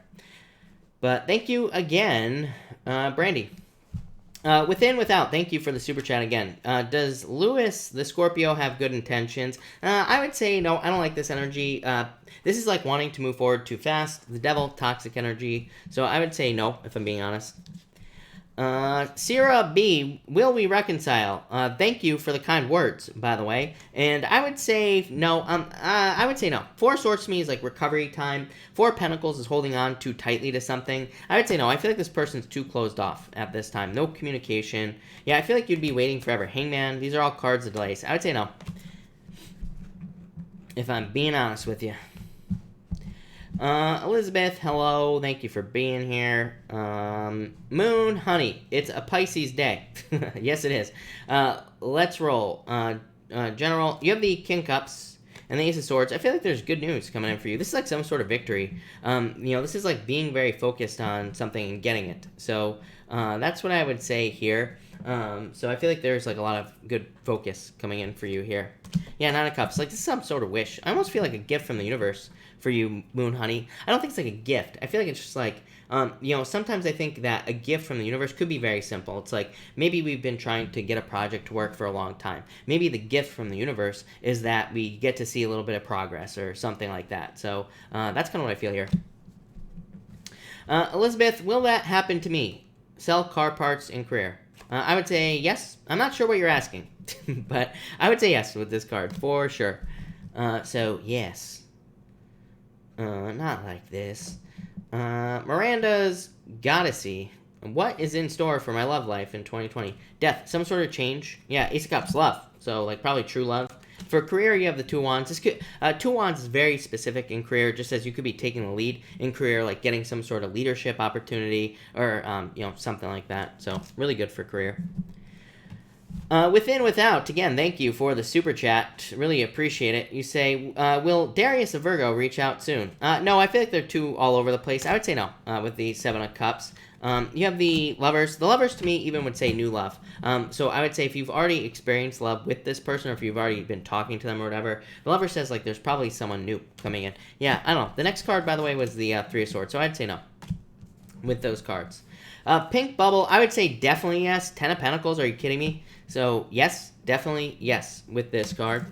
But thank you again, Brandy. Within, without, thank you for the super chat again. Does Lewis, the Scorpio, have good intentions? I would say no, I don't like this energy. This is like wanting to move forward too fast. The Devil, toxic energy. So I would say no, if I'm being honest. Sierra B, will we reconcile? Thank you for the kind words, by the way. And I would say no. I would say no. Four of Swords to me is like recovery time. Four of Pentacles is holding on too tightly to something. I would say no. I feel like this person's too closed off at this time. No communication. Yeah, I feel like you'd be waiting forever. Hangman, these are all cards of delays. I would say no, if I'm being honest with you. Elizabeth, hello. Thank you for being here. Moon, honey, it's a Pisces day. Yes, it is. Let's roll. General, you have the King Cups and the Ace of Swords. I feel like there's good news coming in for you. This is like some sort of victory. This is like being very focused on something and getting it. So that's what I would say here. So I feel like there's like a lot of good focus coming in for you here. Yeah, Nine of Cups. Like, this is some sort of wish. I almost feel like a gift from the universe for you, Moon Honey. I don't think it's like a gift. I feel like it's just like, sometimes I think that a gift from the universe could be very simple. It's like, maybe we've been trying to get a project to work for a long time. Maybe the gift from the universe is that we get to see a little bit of progress or something like that. So that's kind of what I feel here. Elizabeth, will that happen to me? Sell car parts in career. I would say yes. I'm not sure what you're asking, but I would say yes with this card, for sure. So, yes. Not like this. Miranda's Goddessy. What is in store for my love life in 2020? Death. Some sort of change. Yeah, Ace of Cups. Love. So, like, probably true love. For career, you have the Two of Wands. Two of Wands is very specific in career, just as you could be taking the lead in career, like getting some sort of leadership opportunity or, something like that. So, really good for career. Within, without, again, thank you for the super chat. Really appreciate it. You say, will Darius of Virgo reach out soon? No, I feel like they're too all over the place. I would say no, with the Seven of Cups. You have the Lovers. The Lovers, to me, even would say new love. So I would say if you've already experienced love with this person, or if you've already been talking to them or whatever, the Lover says, like, there's probably someone new coming in. Yeah, I don't know. The next card, by the way, was the Three of Swords, so I'd say no with those cards. Pink Bubble, I would say definitely yes. Ten of Pentacles, are you kidding me? So, yes, definitely yes with this card.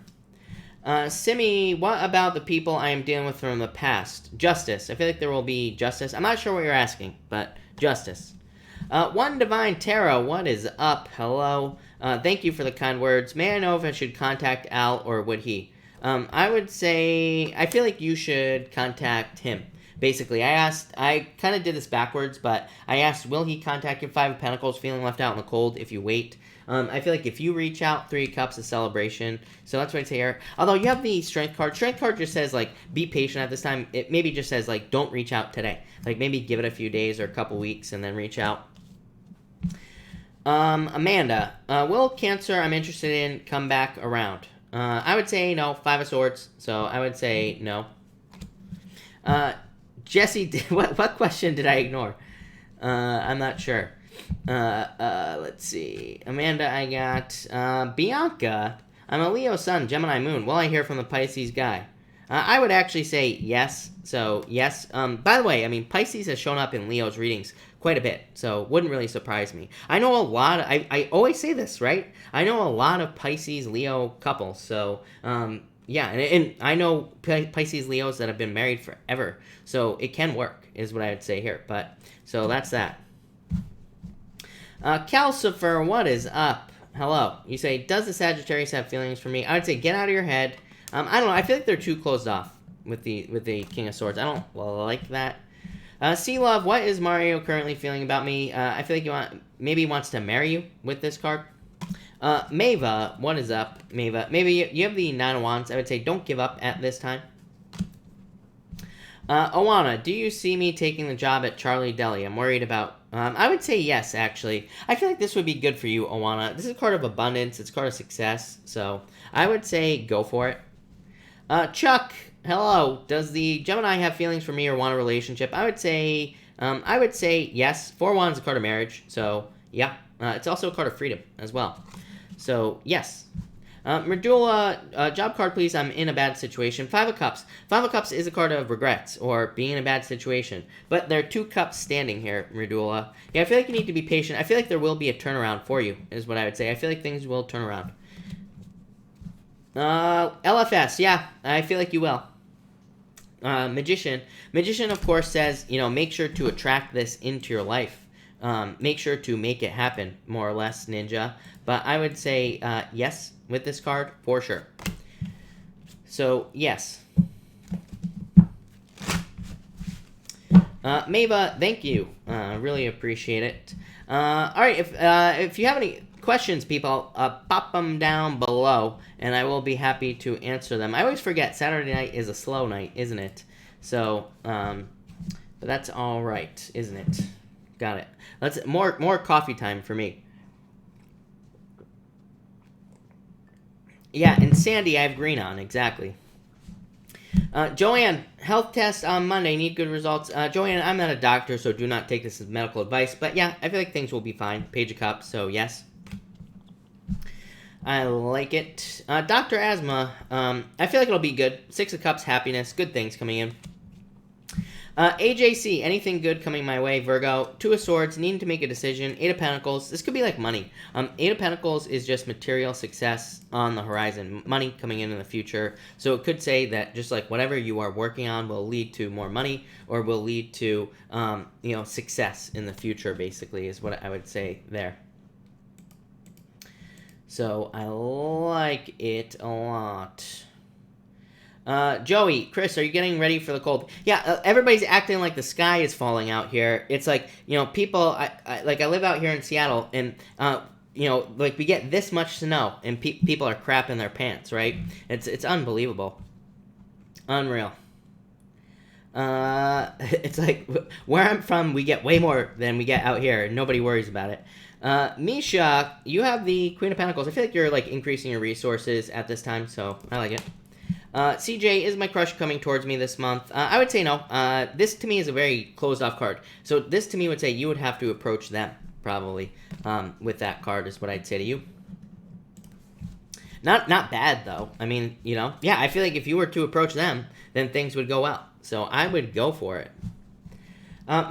Simi, what about the people I am dealing with from the past? Justice. I feel like there will be justice. I'm not sure what you're asking, but justice. One Divine Tarot, what is up? Hello. Thank you for the kind words. May I know if I should contact Al or would he? I would say, I feel like you should contact him. Basically, I kind of did this backwards, but I asked, will he contact you? Five of Pentacles, feeling left out in the cold if you wait. I feel like if you reach out, Three of Cups is celebration. So that's what I'd say here. Although you have the Strength card. Strength card just says, like, be patient at this time. It maybe just says, like, don't reach out today. Like, maybe give it a few days or a couple weeks and then reach out. Amanda, will Cancer I'm interested in come back around? I would say no. Five of Swords. So I would say no. Jesse, what question did I ignore? I'm not sure. Let's see. Amanda, I got Bianca. I'm a Leo sun, Gemini moon. Will I hear from the Pisces guy? I would actually say yes. So yes. By the way, I mean Pisces has shown up in Leo's readings quite a bit, so wouldn't really surprise me. I know a lot. I always say this, right? I know a lot of Pisces Leo couples. So yeah, and I know Pisces Leos that have been married forever, so it can work, is what I would say here. But so that's that. Calcifer, what is up? Hello. You say, does the Sagittarius have feelings for me? I would say, get out of your head. I don't know. I feel like they're too closed off with the King of Swords. I don't like that. Sea Love, what is Mario currently feeling about me? I feel like maybe he wants to marry you with this card. Mava, what is up, Mava? Maybe you have the Nine of Wands. I would say, don't give up at this time. Owana, do you see me taking the job at Charlie Deli? I'm worried about... I would say yes, actually. I feel like this would be good for you, Owana. This is a card of abundance. It's a card of success. So I would say go for it. Chuck, hello. Does the Gemini have feelings for me or want a relationship? I would say yes. Four Wands is a card of marriage. So yeah. It's also a card of freedom as well. So yes. Medulla, job card, please. I'm in a bad situation. Five of Cups. Five of Cups is a card of regrets or being in a bad situation. But there are two cups standing here, Medulla. Yeah, I feel like you need to be patient. I feel like there will be a turnaround for you, is what I would say. I feel like things will turn around. LFS, yeah, I feel like you will. Magician. Magician, of course, says, make sure to attract this into your life. Make sure to make it happen, more or less, Ninja. But I would say yes with this card, for sure. So, yes. Mava, thank you. Really appreciate it. All right, if you have any questions, people, pop them down below, and I will be happy to answer them. I always forget Saturday night is a slow night, isn't it? So, but that's all right, isn't it? Got it. Let's more coffee time for me. Yeah, and Sandy, I have green on, exactly. Joanne, health test on Monday, need good results. Joanne, I'm not a doctor, so do not take this as medical advice. But yeah, I feel like things will be fine. Page of Cups, so yes. I like it. Dr. Asthma, I feel like it'll be good. Six of Cups, happiness, good things coming in. AJC, anything good coming my way, Virgo. Two of Swords, needing to make a decision. Eight of Pentacles, this could be like money. Eight of Pentacles is just material success on the horizon. Money coming in the future. So it could say that just like whatever you are working on will lead to more money or will lead to, success in the future, basically, is what I would say there. So I like it a lot. Joey, Chris, are you getting ready for the cold? Yeah, everybody's acting like the sky is falling out here. It's like, people, I live out here in Seattle, and, we get this much snow, and people are crapping their pants, right? It's unbelievable. Unreal. It's like, where I'm from, we get way more than we get out here, and nobody worries about it. Misha, you have the Queen of Pentacles. I feel like you're, increasing your resources at this time, so I like it. CJ, is my crush coming towards me this month? I would say no. This to me is a very closed off card. So this to me would say you would have to approach them, probably, with that card is what I'd say to you. Not bad, though. I mean, yeah, I feel like if you were to approach them, then things would go well. So I would go for it.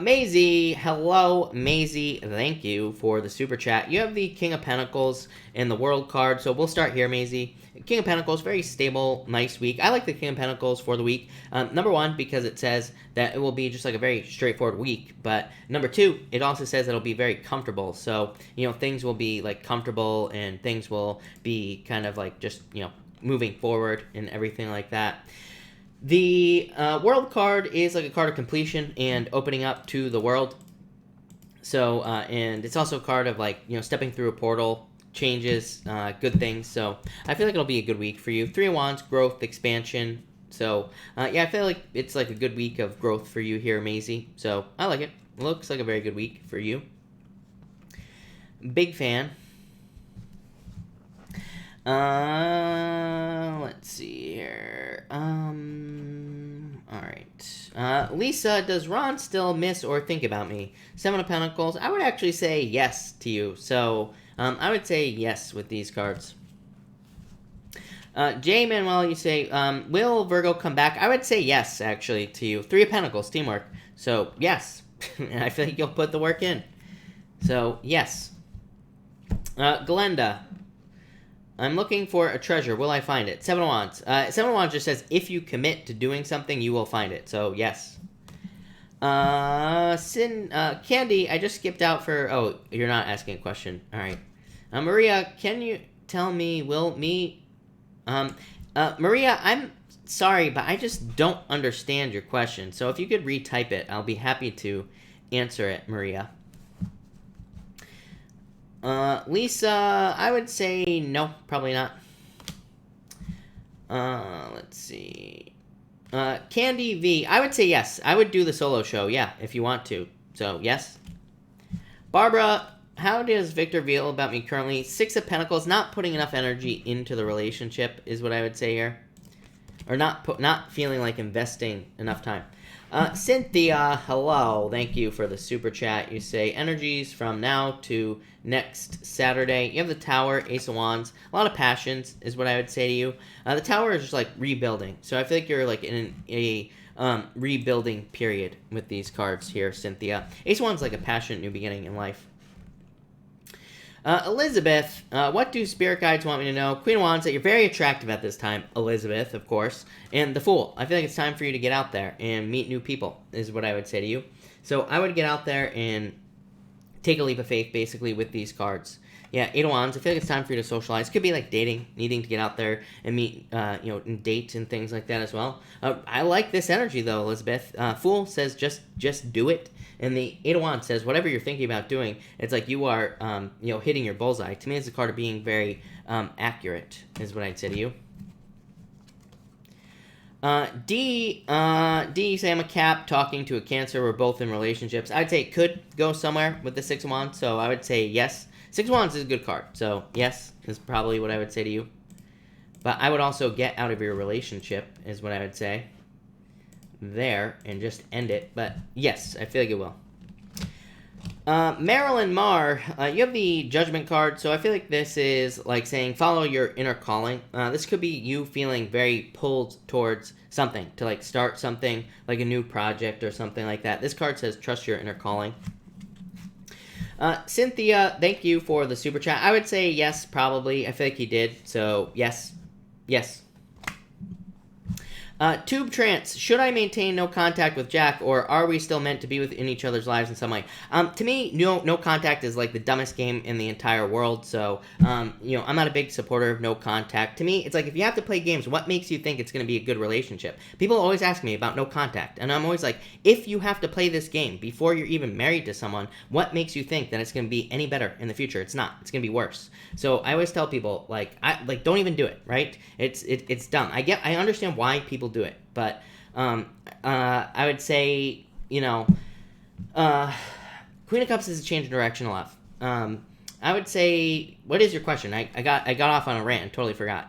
Maisie, hello, Maisie, thank you for the super chat. You have the King of Pentacles and the World card, so we'll start here, Maisie. King of Pentacles, very stable, nice week. I like the King of Pentacles for the week. Number one, because it says that it will be just like a very straightforward week, but number two, it also says that it'll be very comfortable. So, things will be comfortable and things will be kind of just, moving forward and everything like that. The world card is like a card of completion and opening up to the world. So, and it's also a card of like, stepping through a portal, changes, good things. So I feel like it'll be a good week for you. Three of Wands, growth, expansion. So, yeah, I feel like it's like a good week of growth for you here, Maisie. So I like it. Looks like a very good week for you. Big fan. Let's see here. All right. Lisa, does Ron still miss or think about me? Seven of Pentacles. I would actually say yes to you. So, I would say yes with these cards. J. Manuel, you say, will Virgo come back? I would say yes, actually, to you. Three of Pentacles, teamwork. So, yes. And I feel like you'll put the work in. So, yes. Glenda. I'm looking for a treasure. Will I find it? Seven of Wands. Seven of Wands just says, if you commit to doing something, you will find it. So, yes. Candy, I just skipped out for... Oh, you're not asking a question. All right. Maria, can you tell me, Maria, I'm sorry, but I just don't understand your question. So if you could retype it, I'll be happy to answer it, Maria. Lisa, I would say no, probably not. Let's see. Candy V, I would say yes. I would do the solo show, yeah, if you want to. So, yes. Barbara, how does Victor feel about me currently? Six of Pentacles, not putting enough energy into the relationship is what I would say here. Or not feeling like investing enough time. Cynthia, hello. Thank you for the super chat. You say energies from now to next Saturday. You have the Tower, Ace of Wands. A lot of passions is what I would say to you. The Tower is just like rebuilding. So I feel like you're like in a rebuilding period with these cards here, Cynthia. Ace of Wands is like a passionate new beginning in life. Elizabeth, what do spirit guides want me to know? Queen of Wands, that you're very attractive at this time, Elizabeth, of course. And the Fool, I feel like it's time for you to get out there and meet new people, is what I would say to you. So I would get out there and take a leap of faith, basically, with these cards. Yeah, Eight of Wands, I feel like it's time for you to socialize. Could be like dating, needing to get out there and meet, and date and things like that as well. I like this energy, though, Elizabeth. Fool says just do it. And the Eight of Wands says, whatever you're thinking about doing, it's like you are, hitting your bullseye. To me, it's a card of being very accurate, is what I'd say to you. D, you say I'm a Cap talking to a Cancer. We're both in relationships. I'd say it could go somewhere with the Six of Wands, so I would say yes. Six of Wands is a good card, so yes is probably what I would say to you. But I would also get out of your relationship, is what I would say. There, and just end it. But yes, I feel like it will. Marilyn Marr, you have the Judgment card, so I feel like this is like saying follow your inner calling. This could be you feeling very pulled towards something, to like start something, like a new project or something like that. This card says trust your inner calling. Cynthia, thank you for the super chat. I would say yes, probably. I feel like he did, so yes. Yes. Tube Trance, should I maintain no contact with Jack, or are we still meant to be within each other's lives in some way? To me, no contact is like the dumbest game in the entire world, so, I'm not a big supporter of no contact. To me, it's like, if you have to play games, what makes you think it's going to be a good relationship? People always ask me about no contact, and I'm always like, if you have to play this game before you're even married to someone, what makes you think that it's going to be any better in the future? It's not. It's going to be worse. So I always tell people, don't even do it, right? It's dumb. I understand why people do it, but I would say, Queen of Cups is a change in direction a lot. I would say, what is your question? I got off on a rant, totally forgot.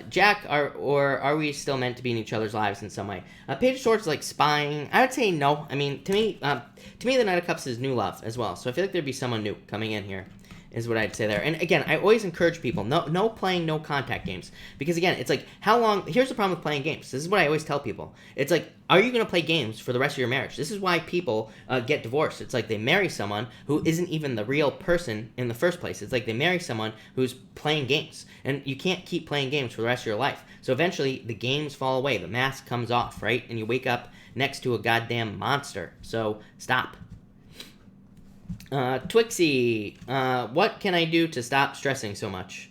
Jack, are we still meant to be in each other's lives in some way? Page of Swords is like spying. I would say no. I mean, to me, the Knight of Cups is new love as well. So I feel like there'd be someone new coming in here, is what I'd say there. And again, I always encourage people, no playing no contact games. Because again, it's like, how long, here's the problem with playing games. This is what I always tell people. It's like, are you going to play games for the rest of your marriage? This is why people get divorced. It's like they marry someone who isn't even the real person in the first place. It's like they marry someone who's playing games. And you can't keep playing games for the rest of your life. So eventually, the games fall away. The mask comes off, right? And you wake up next to a goddamn monster. So, stop. Twixie, what can I do to stop stressing so much?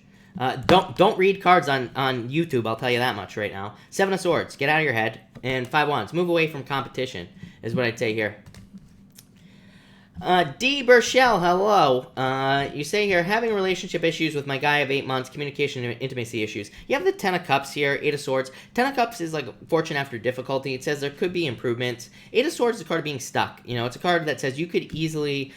Don't read cards on YouTube. I'll tell you that much right now. Seven of Swords. Get out of your head. And Five Wands. Move away from competition is what I'd say here. D. Burchell, hello. You say here, having relationship issues with my guy of 8 months, communication and intimacy issues. You have the Ten of Cups here, Eight of Swords. Ten of Cups is like fortune after difficulty. It says there could be improvements. Eight of Swords is a card of being stuck. You know, it's a card that says you could easily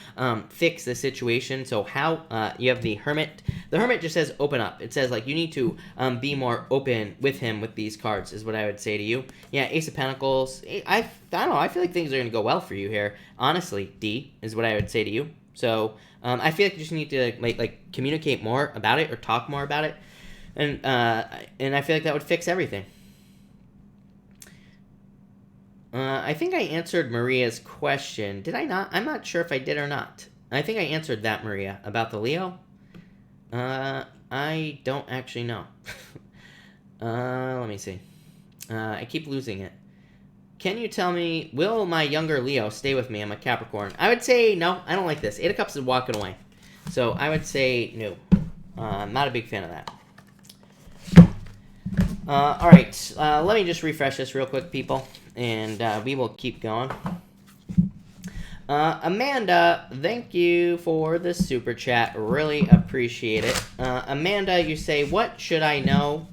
fix the situation. So how, you have the Hermit. The Hermit just says open up. It says like you need to be more open with him with these cards is what I would say to you. Yeah, Ace of Pentacles. I don't know. I feel like things are going to go well for you here. Honestly, D is what I would say to you. So I feel like you just need to like communicate more about it or talk more about it, and I feel like that would fix everything. I think I answered Maria's question. Did I not? I'm not sure if I did or not. I think I answered that, Maria, about the Leo. I don't actually know. Let me see. I keep losing it. Can you tell me, will my younger Leo stay with me? I'm a Capricorn. I would say no. I don't like this. Eight of Cups is walking away. So I would say no. I'm not a big fan of that. All right. Let me just refresh this real quick, people. And we will keep going. Amanda, thank you for the super chat. Really appreciate it. Amanda, you say, what should I know?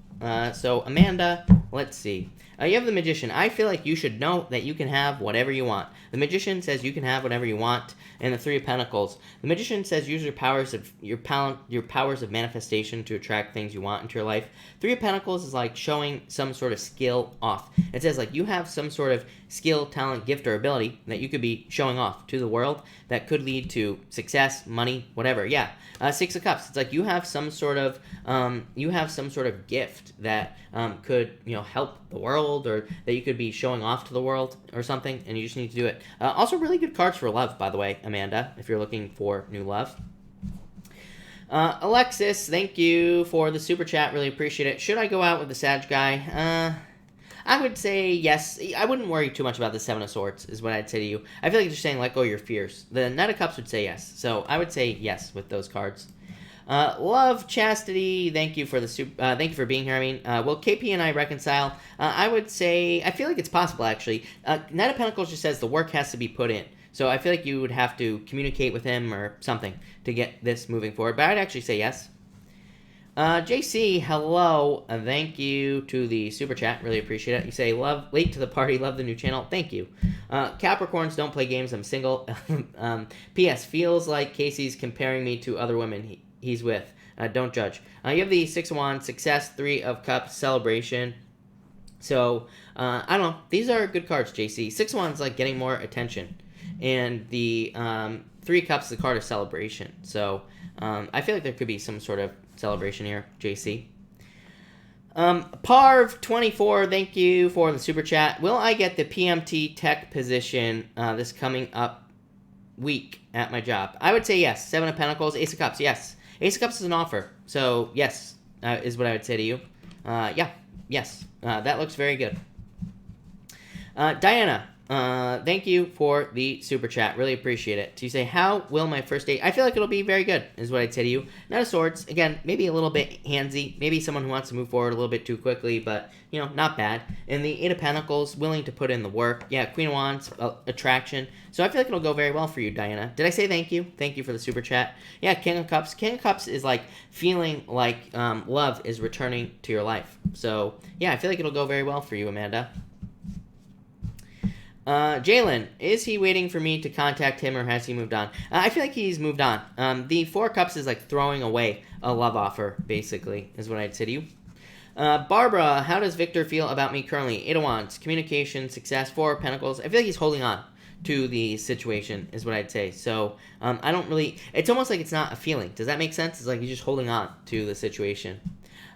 So, Amanda, let's see. You have the Magician. I feel like you should know that you can have whatever you want. The Magician says you can have whatever you want. And the Three of Pentacles. The Magician says use your powers of manifestation to attract things you want into your life. Three of Pentacles is like showing some sort of skill off. It says like you have some sort of skill, talent, gift, or ability that you could be showing off to the world that could lead to success, money, whatever. Yeah. Six of Cups. It's like you have some sort of gift that could help the world, or that you could be showing off to the world or something, and you just need to do it. Also, really good cards for love, by the way, Amanda, if you're looking for new love. Alexis, thank you for the super chat. Really appreciate it. Should I go out with the Sag guy? I would say yes. I wouldn't worry too much about the Seven of Swords, is what I'd say to you. I feel like you're saying let go of your fears. The Knight of Cups would say yes. So I would say yes with those cards. Love, Chastity, thank you for the thank you for being here. I mean, will KP and I reconcile? I would say, I feel like it's possible, actually. Knight of Pentacles just says the work has to be put in. So I feel like you would have to communicate with him or something to get this moving forward. But I'd actually say yes. JC, hello. Thank you to the super chat. Really appreciate it. You say, late to the party, love the new channel. Thank you. Capricorns don't play games. I'm single. P.S. Feels like Casey's comparing me to other women he's with. Don't judge. You have the Six of Wands, Success, Three of Cups, Celebration. So, I don't know. These are good cards, JC. Six of Wands like getting more attention. And the Three of Cups is the card of celebration. So, I feel like there could be some sort of celebration here, JC. Parv24, thank you for the super chat. Will I get the PMT tech position this coming up week at my job? I would say yes. Seven of Pentacles, Ace of Cups, yes. Ace of Cups is an offer. So, yes, is what I would say to you. Yeah, yes. That looks very good. Diana, thank you for the super chat. Really appreciate it. So you say, how will my first date? I feel like it'll be very good, is what I'd say to you. Knight of Swords, again, maybe a little bit handsy. Maybe someone who wants to move forward a little bit too quickly, but, not bad. And the Eight of Pentacles, willing to put in the work. Yeah, Queen of Wands, attraction. So I feel like it'll go very well for you, Diana. Did I say thank you? Thank you for the super chat. Yeah, King of Cups. King of Cups is like feeling like love is returning to your life. So, yeah, I feel like it'll go very well for you, Amanda. Jalen, is he waiting for me to contact him, or has he moved on? I feel like he's moved on. The Four of Cups is like throwing away a love offer, basically, is what I'd say to you. Barbara, how does Victor feel about me currently? Eight of Wands, communication, success, Four of Pentacles. I feel like he's holding on to the situation, is what I'd say. So, I don't really, it's almost like it's not a feeling. Does that make sense? It's like he's just holding on to the situation.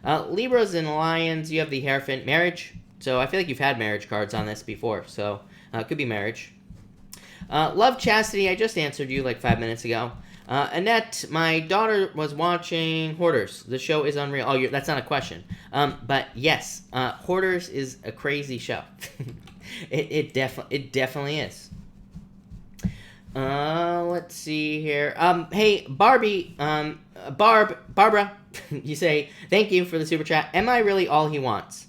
Libras and Lions, you have the Hierophant, marriage. So I feel like you've had marriage cards on this before, so it could be marriage. Love, Chastity, I just answered you like 5 minutes ago. Annette, my daughter was watching Hoarders. The show is unreal. Oh, that's not a question. But yes, Hoarders is a crazy show. It definitely is. Let's see here. Hey, Barbie, Barbara, you say, thank you for the super chat. Am I really all he wants?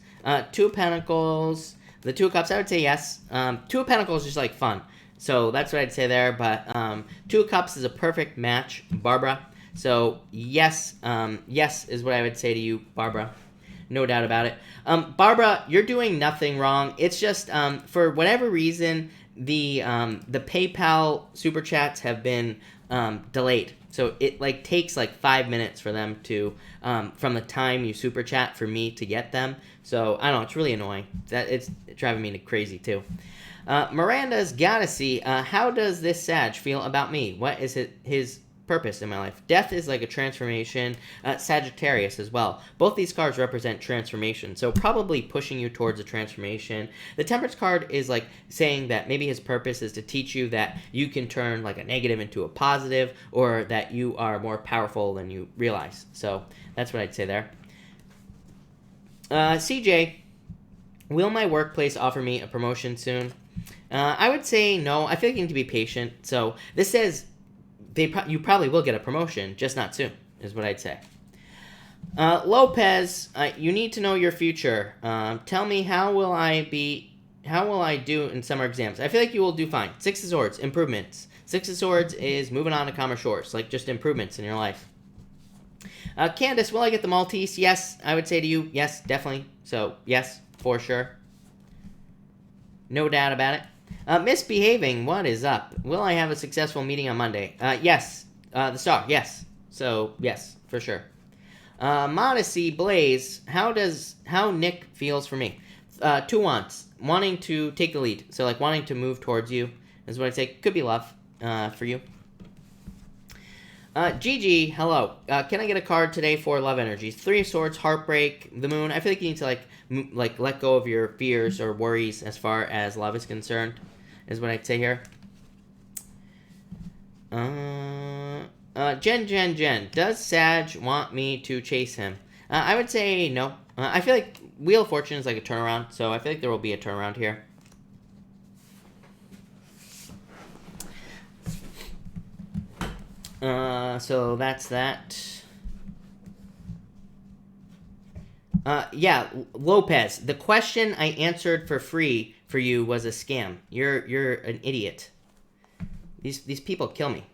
Two of Pentacles, the Two of Cups, I would say yes. Two of Pentacles is just like fun. So that's what I'd say there. But Two of Cups is a perfect match, Barbara. So yes, yes is what I would say to you, Barbara. No doubt about it. Barbara, you're doing nothing wrong. It's just for whatever reason, the PayPal super chats have been delayed. So it like takes like 5 minutes for them to from the time you super chat for me to get them. So I don't know, it's really annoying. That it's driving me crazy too. Miranda's gotta see. How does this Sag feel about me? What is his purpose in my life? Death is like a transformation. Sagittarius as well. Both these cards represent transformation, so probably pushing you towards a transformation. The Temperance card is like saying that maybe his purpose is to teach you that you can turn like a negative into a positive, or that you are more powerful than you realize. So that's what I'd say there. CJ, will my workplace offer me a promotion soon? I would say no. I feel like you need to be patient. So this says you probably will get a promotion, just not soon, is what I'd say. Lopez, you need to know your future. Tell me, how will I do in summer exams? I feel like you will do fine. Six of Swords, improvements. Six of Swords is moving on to calmer shores, like just improvements in your life. Candace, will I get the Maltese? Yes, I would say to you, yes, definitely. So, yes, for sure. No doubt about it. Misbehaving, what is up? Will I have a successful meeting on Monday? Yes. The Star, yes. So, yes, for sure. Modesty, Blaze, how Nick feels for me? Two wants. Wanting to take the lead. So, like, wanting to move towards you is what I'd say. Could be love for you. Gigi, hello. Can I get a card today for love energies? Three of Swords, Heartbreak, the Moon. I feel like you need to like let go of your fears or worries as far as love is concerned, is what I'd say here. Jen. Does Sag want me to chase him? I would say no. I feel like Wheel of Fortune is like a turnaround, so I feel like there will be a turnaround here. So that's that. Yeah, Lopez. The question I answered for free for you was a scam. You're an idiot. These people kill me.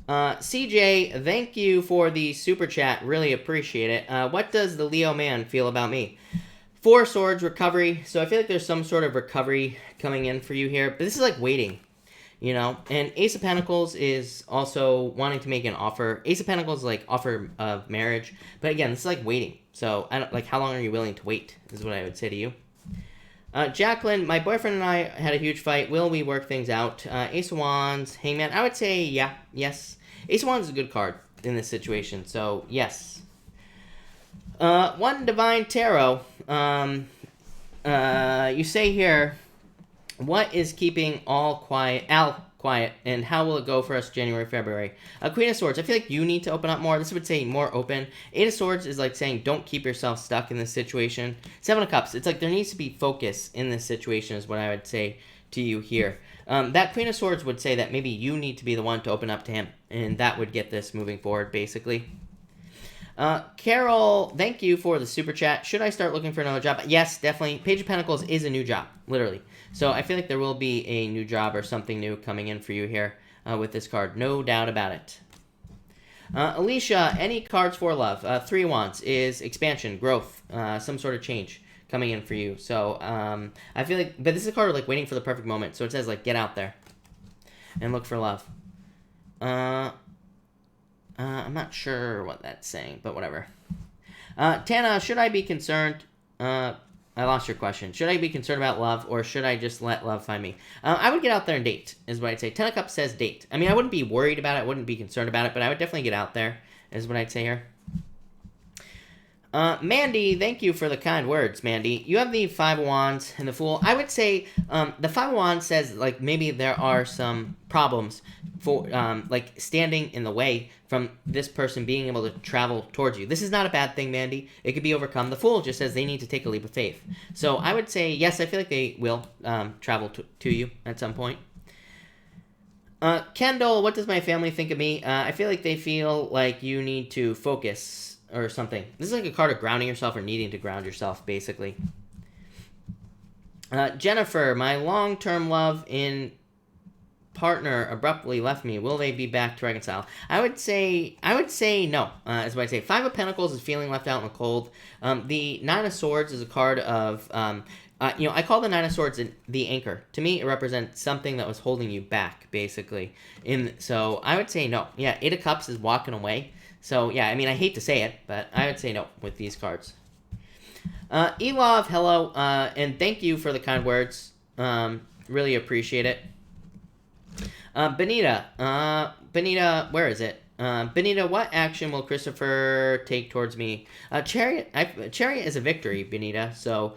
CJ, thank you for the super chat. Really appreciate it. What does the Leo man feel about me? Four Swords, recovery. So I feel like there's some sort of recovery coming in for you here. But this is like waiting. You know, and Ace of Pentacles is also wanting to make an offer. Ace of Pentacles is like offer of marriage, but again, this is like waiting. So I don't like, how long are you willing to wait? Is what I would say to you. Jacqueline, my boyfriend and I had a huge fight. Will we work things out? Ace of Wands, Hangman. I would say yeah, yes. Ace of Wands is a good card in this situation, so yes. One Divine Tarot. You say here, what is keeping Al quiet, and how will it go for us January, February? Queen of Swords, I feel like you need to open up more. This would say more open. Eight of Swords is like saying don't keep yourself stuck in this situation. Seven of Cups, it's like there needs to be focus in this situation is what I would say to you here. That Queen of Swords would say that maybe you need to be the one to open up to him, and that would get this moving forward, basically. Carol, thank you for the super chat. Should I start looking for another job? Yes, definitely. Page of Pentacles is a new job, literally. So I feel like there will be a new job or something new coming in for you here with this card. No doubt about it. Alicia, any cards for love? Three Wands is expansion, growth, some sort of change coming in for you. So I feel like, but this is a card like waiting for the perfect moment. So it says like get out there and look for love. I'm not sure what that's saying, but whatever. Tana, should I be concerned? I lost your question. Should I be concerned about love, or should I just let love find me? I would get out there and date, is what I'd say. Ten of Cups says date. I mean, I wouldn't be worried about it. I wouldn't be concerned about it, but I would definitely get out there, is what I'd say here. Mandy, thank you for the kind words, Mandy. You have the Five of Wands and the Fool. I would say the Five of Wands says like maybe there are some problems for like standing in the way from this person being able to travel towards you. This is not a bad thing, Mandy. It could be overcome. The Fool just says they need to take a leap of faith. So I would say yes, I feel like they will travel to you at some point. Kendall, what does my family think of me? I feel like they feel like you need to focus or something. This is like a card of grounding yourself or needing to ground yourself, basically. Jennifer, my long-term love in partner abruptly left me. Will they be back to reconcile? I would say no. Is what I'd say. Five of Pentacles is feeling left out in the cold. The Nine of Swords is a card of I call the Nine of Swords the anchor. To me, it represents something that was holding you back, basically. So I would say no. Yeah, Eight of Cups is walking away. So yeah, I mean, I hate to say it, but I would say no with these cards. Elov, hello, and thank you for the kind words. Really appreciate it. Benita, where is it? Benita, what action will Christopher take towards me? Chariot is a victory, Benita. So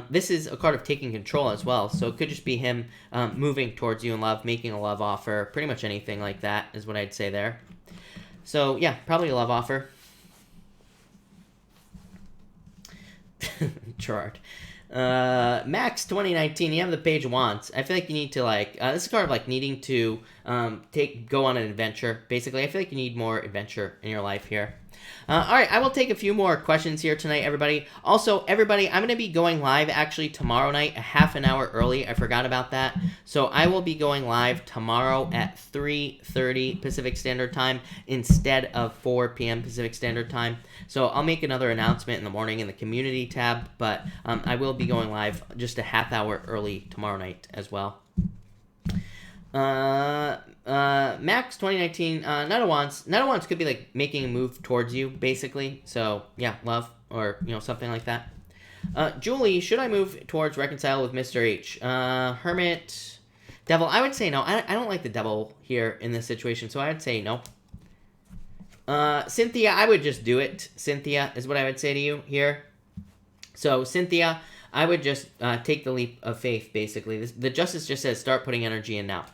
this is a card of taking control as well. So it could just be him moving towards you in love, making a love offer, pretty much anything like that is what I'd say there. So yeah, probably a love offer. Gerard. Max 2019, you have the Page of Wands. I feel like you need to this is kind of like needing to go on an adventure. Basically, I feel like you need more adventure in your life here. All right, I will take a few more questions here tonight, everybody. Also, everybody, I'm going to be going live actually tomorrow night, a half an hour early. I forgot about that. So I will be going live tomorrow at 3:30 Pacific Standard Time instead of 4 p.m. Pacific Standard Time. So I'll make another announcement in the morning in the community tab, but I will be going live just a half hour early tomorrow night as well. Max 2019, Knight of Wands. Knight of Wands could be like making a move towards you, basically. So yeah, love or something like that. Julie, should I move towards reconcile with Mr. H? Hermit, Devil. I would say no. I don't like the Devil here in this situation, so I would say no. Cynthia, I would just do it. Cynthia is what I would say to you here. So Cynthia, I would just take the leap of faith, basically. The Justice just says start putting energy in now.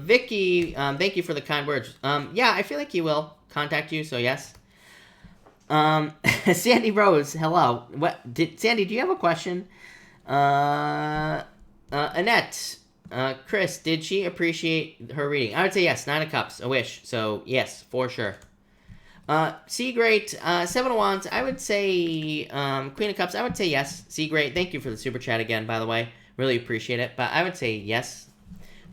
Vicky, thank you for the kind words. Yeah, I feel like he will contact you, so yes. Sandy Rose, hello. Sandy, do you have a question? Annette, Chris, did she appreciate her reading? I would say yes. 9 of Cups, a wish. So yes, for sure. Great, 7 of Wands, I would say, Queen of Cups, I would say yes. Great, thank you for the super chat again, by the way. Really appreciate it. But I would say yes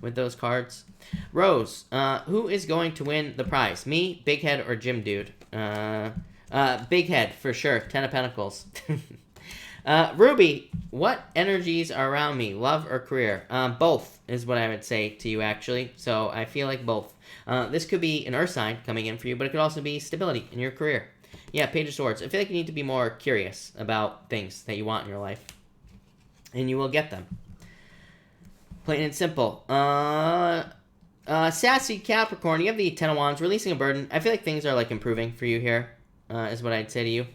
with those cards. Rose, who is going to win the prize? Me, Big Head, or Jim Dude? Big Head, for sure. 10 of Pentacles. Ruby, what energies are around me? Love or career? Both is what I would say to you, actually. So I feel like both. This could be an Earth sign coming in for you, but it could also be stability in your career. Yeah, Page of Swords. I feel like you need to be more curious about things that you want in your life. And you will get them. Plain and simple. Sassy Capricorn, you have the 10 of Wands, releasing a burden. I feel like things are like improving for you here, is what I'd say to you.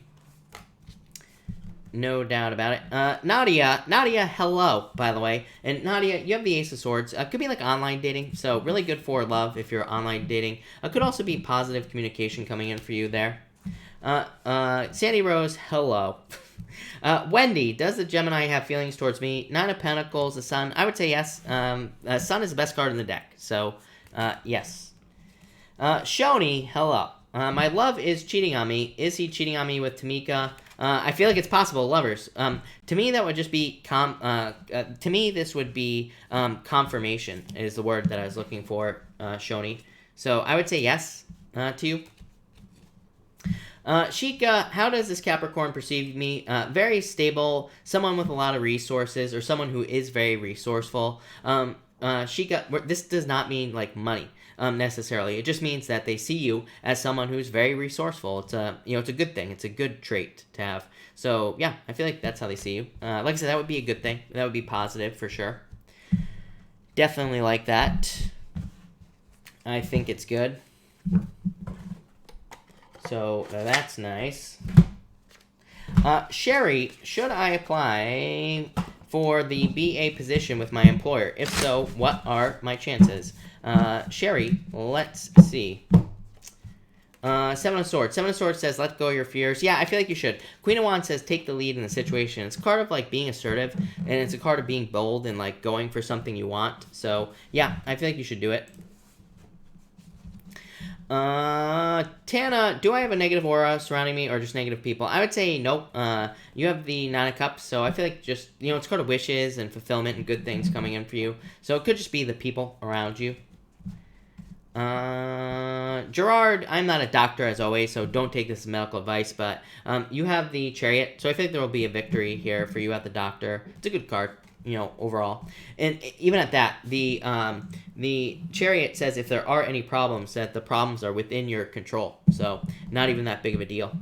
No doubt about it. Nadia, hello, by the way. And Nadia, you have the Ace of Swords. Could be like online dating, so really good for love if you're online dating. Could also be positive communication coming in for you there. Sandy Rose, hello. Wendy, does the Gemini have feelings towards me? 9 of Pentacles, the Sun. I would say yes. Sun is the best card in the deck, so yes. Shoni, hello. My love is cheating on me. Is he cheating on me with Tamika? I feel like it's possible, lovers. To me, that would just be to me, this would be confirmation is the word that I was looking for, Shoni. So I would say yes to you. Sheikah, how does this Capricorn perceive me? Very stable, someone with a lot of resources, or someone who is very resourceful. Sheikah, this does not mean like money. Necessarily. It just means that they see you as someone who's very resourceful. It's a, it's a good thing. It's a good trait to have. So yeah, I feel like that's how they see you. Like I said, that would be a good thing. That would be positive for sure. Definitely like that. I think it's good. So that's nice. Sherry, should I apply for the BA position with my employer? If so, what are my chances? Sherry, let's see. Seven of Swords. Seven of Swords says, let go of your fears. Yeah, I feel like you should. Queen of Wands says, take the lead in the situation. It's a card of, like, being assertive, and it's a card of being bold and, like, going for something you want. So, yeah, I feel like you should do it. Tana, do I have a negative aura surrounding me or just negative people? I would say nope. You have the Nine of Cups, so I feel like just, you know, it's called wishes and fulfillment and good things coming in for you. So it could just be the people around you. Gerard, I'm not a doctor as always, so don't take this as medical advice, but you have the Chariot, so I think there will be a victory here for you at the doctor. It's a good card, you know, overall. And even at that, the Chariot says if there are any problems, that the problems are within your control, so not even that big of a deal.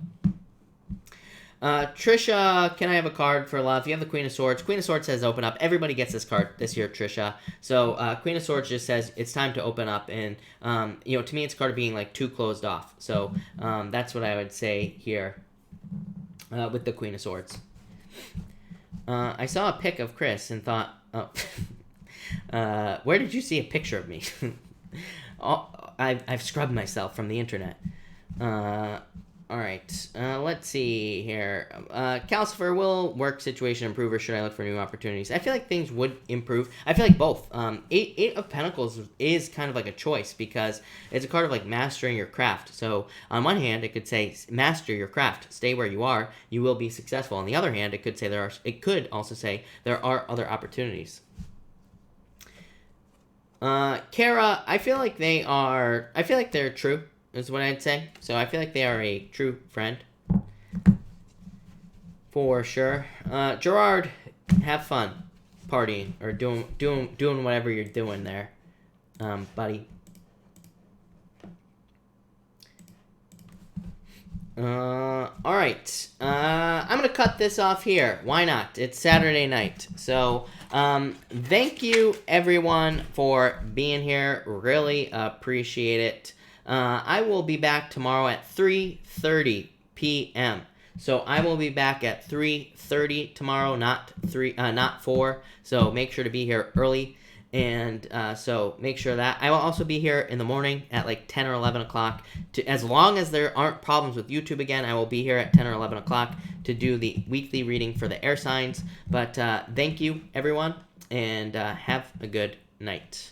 Trisha, can I have a card for love? You have the Queen of Swords. Queen of Swords says open up. Everybody gets this card this year, Trisha. So Queen of Swords just says it's time to open up. And, you know, to me, it's a card of being, like, too closed off. So that's what I would say here with the Queen of Swords. I saw a pic of Chris and thought, oh, where did you see a picture of me? I've scrubbed myself from the internet. All right, let's see here. Calcifer, will work situation improve or should I look for new opportunities? I feel like things would improve. I feel like both. Eight of Pentacles is kind of like a choice because it's a card of like mastering your craft. So on one hand, it could say master your craft, stay where you are, you will be successful. On the other hand, it could also say there are other opportunities. Kara, I feel like they're true. Is what I'd say. So I feel like they are a true friend. For sure. Gerard, have fun partying or doing whatever you're doing there, buddy. All right. I'm gonna cut this off here. Why not? It's Saturday night. So thank you everyone for being here. Really appreciate it. I will be back tomorrow at 3:30 p.m. So I will be back at 3:30 tomorrow, not 4. So make sure to be here early, and so make sure that I will also be here in the morning at like 10 or 11 o'clock. As long as there aren't problems with YouTube again, I will be here at 10 or 11 o'clock to do the weekly reading for the air signs. But thank you everyone, and have a good night.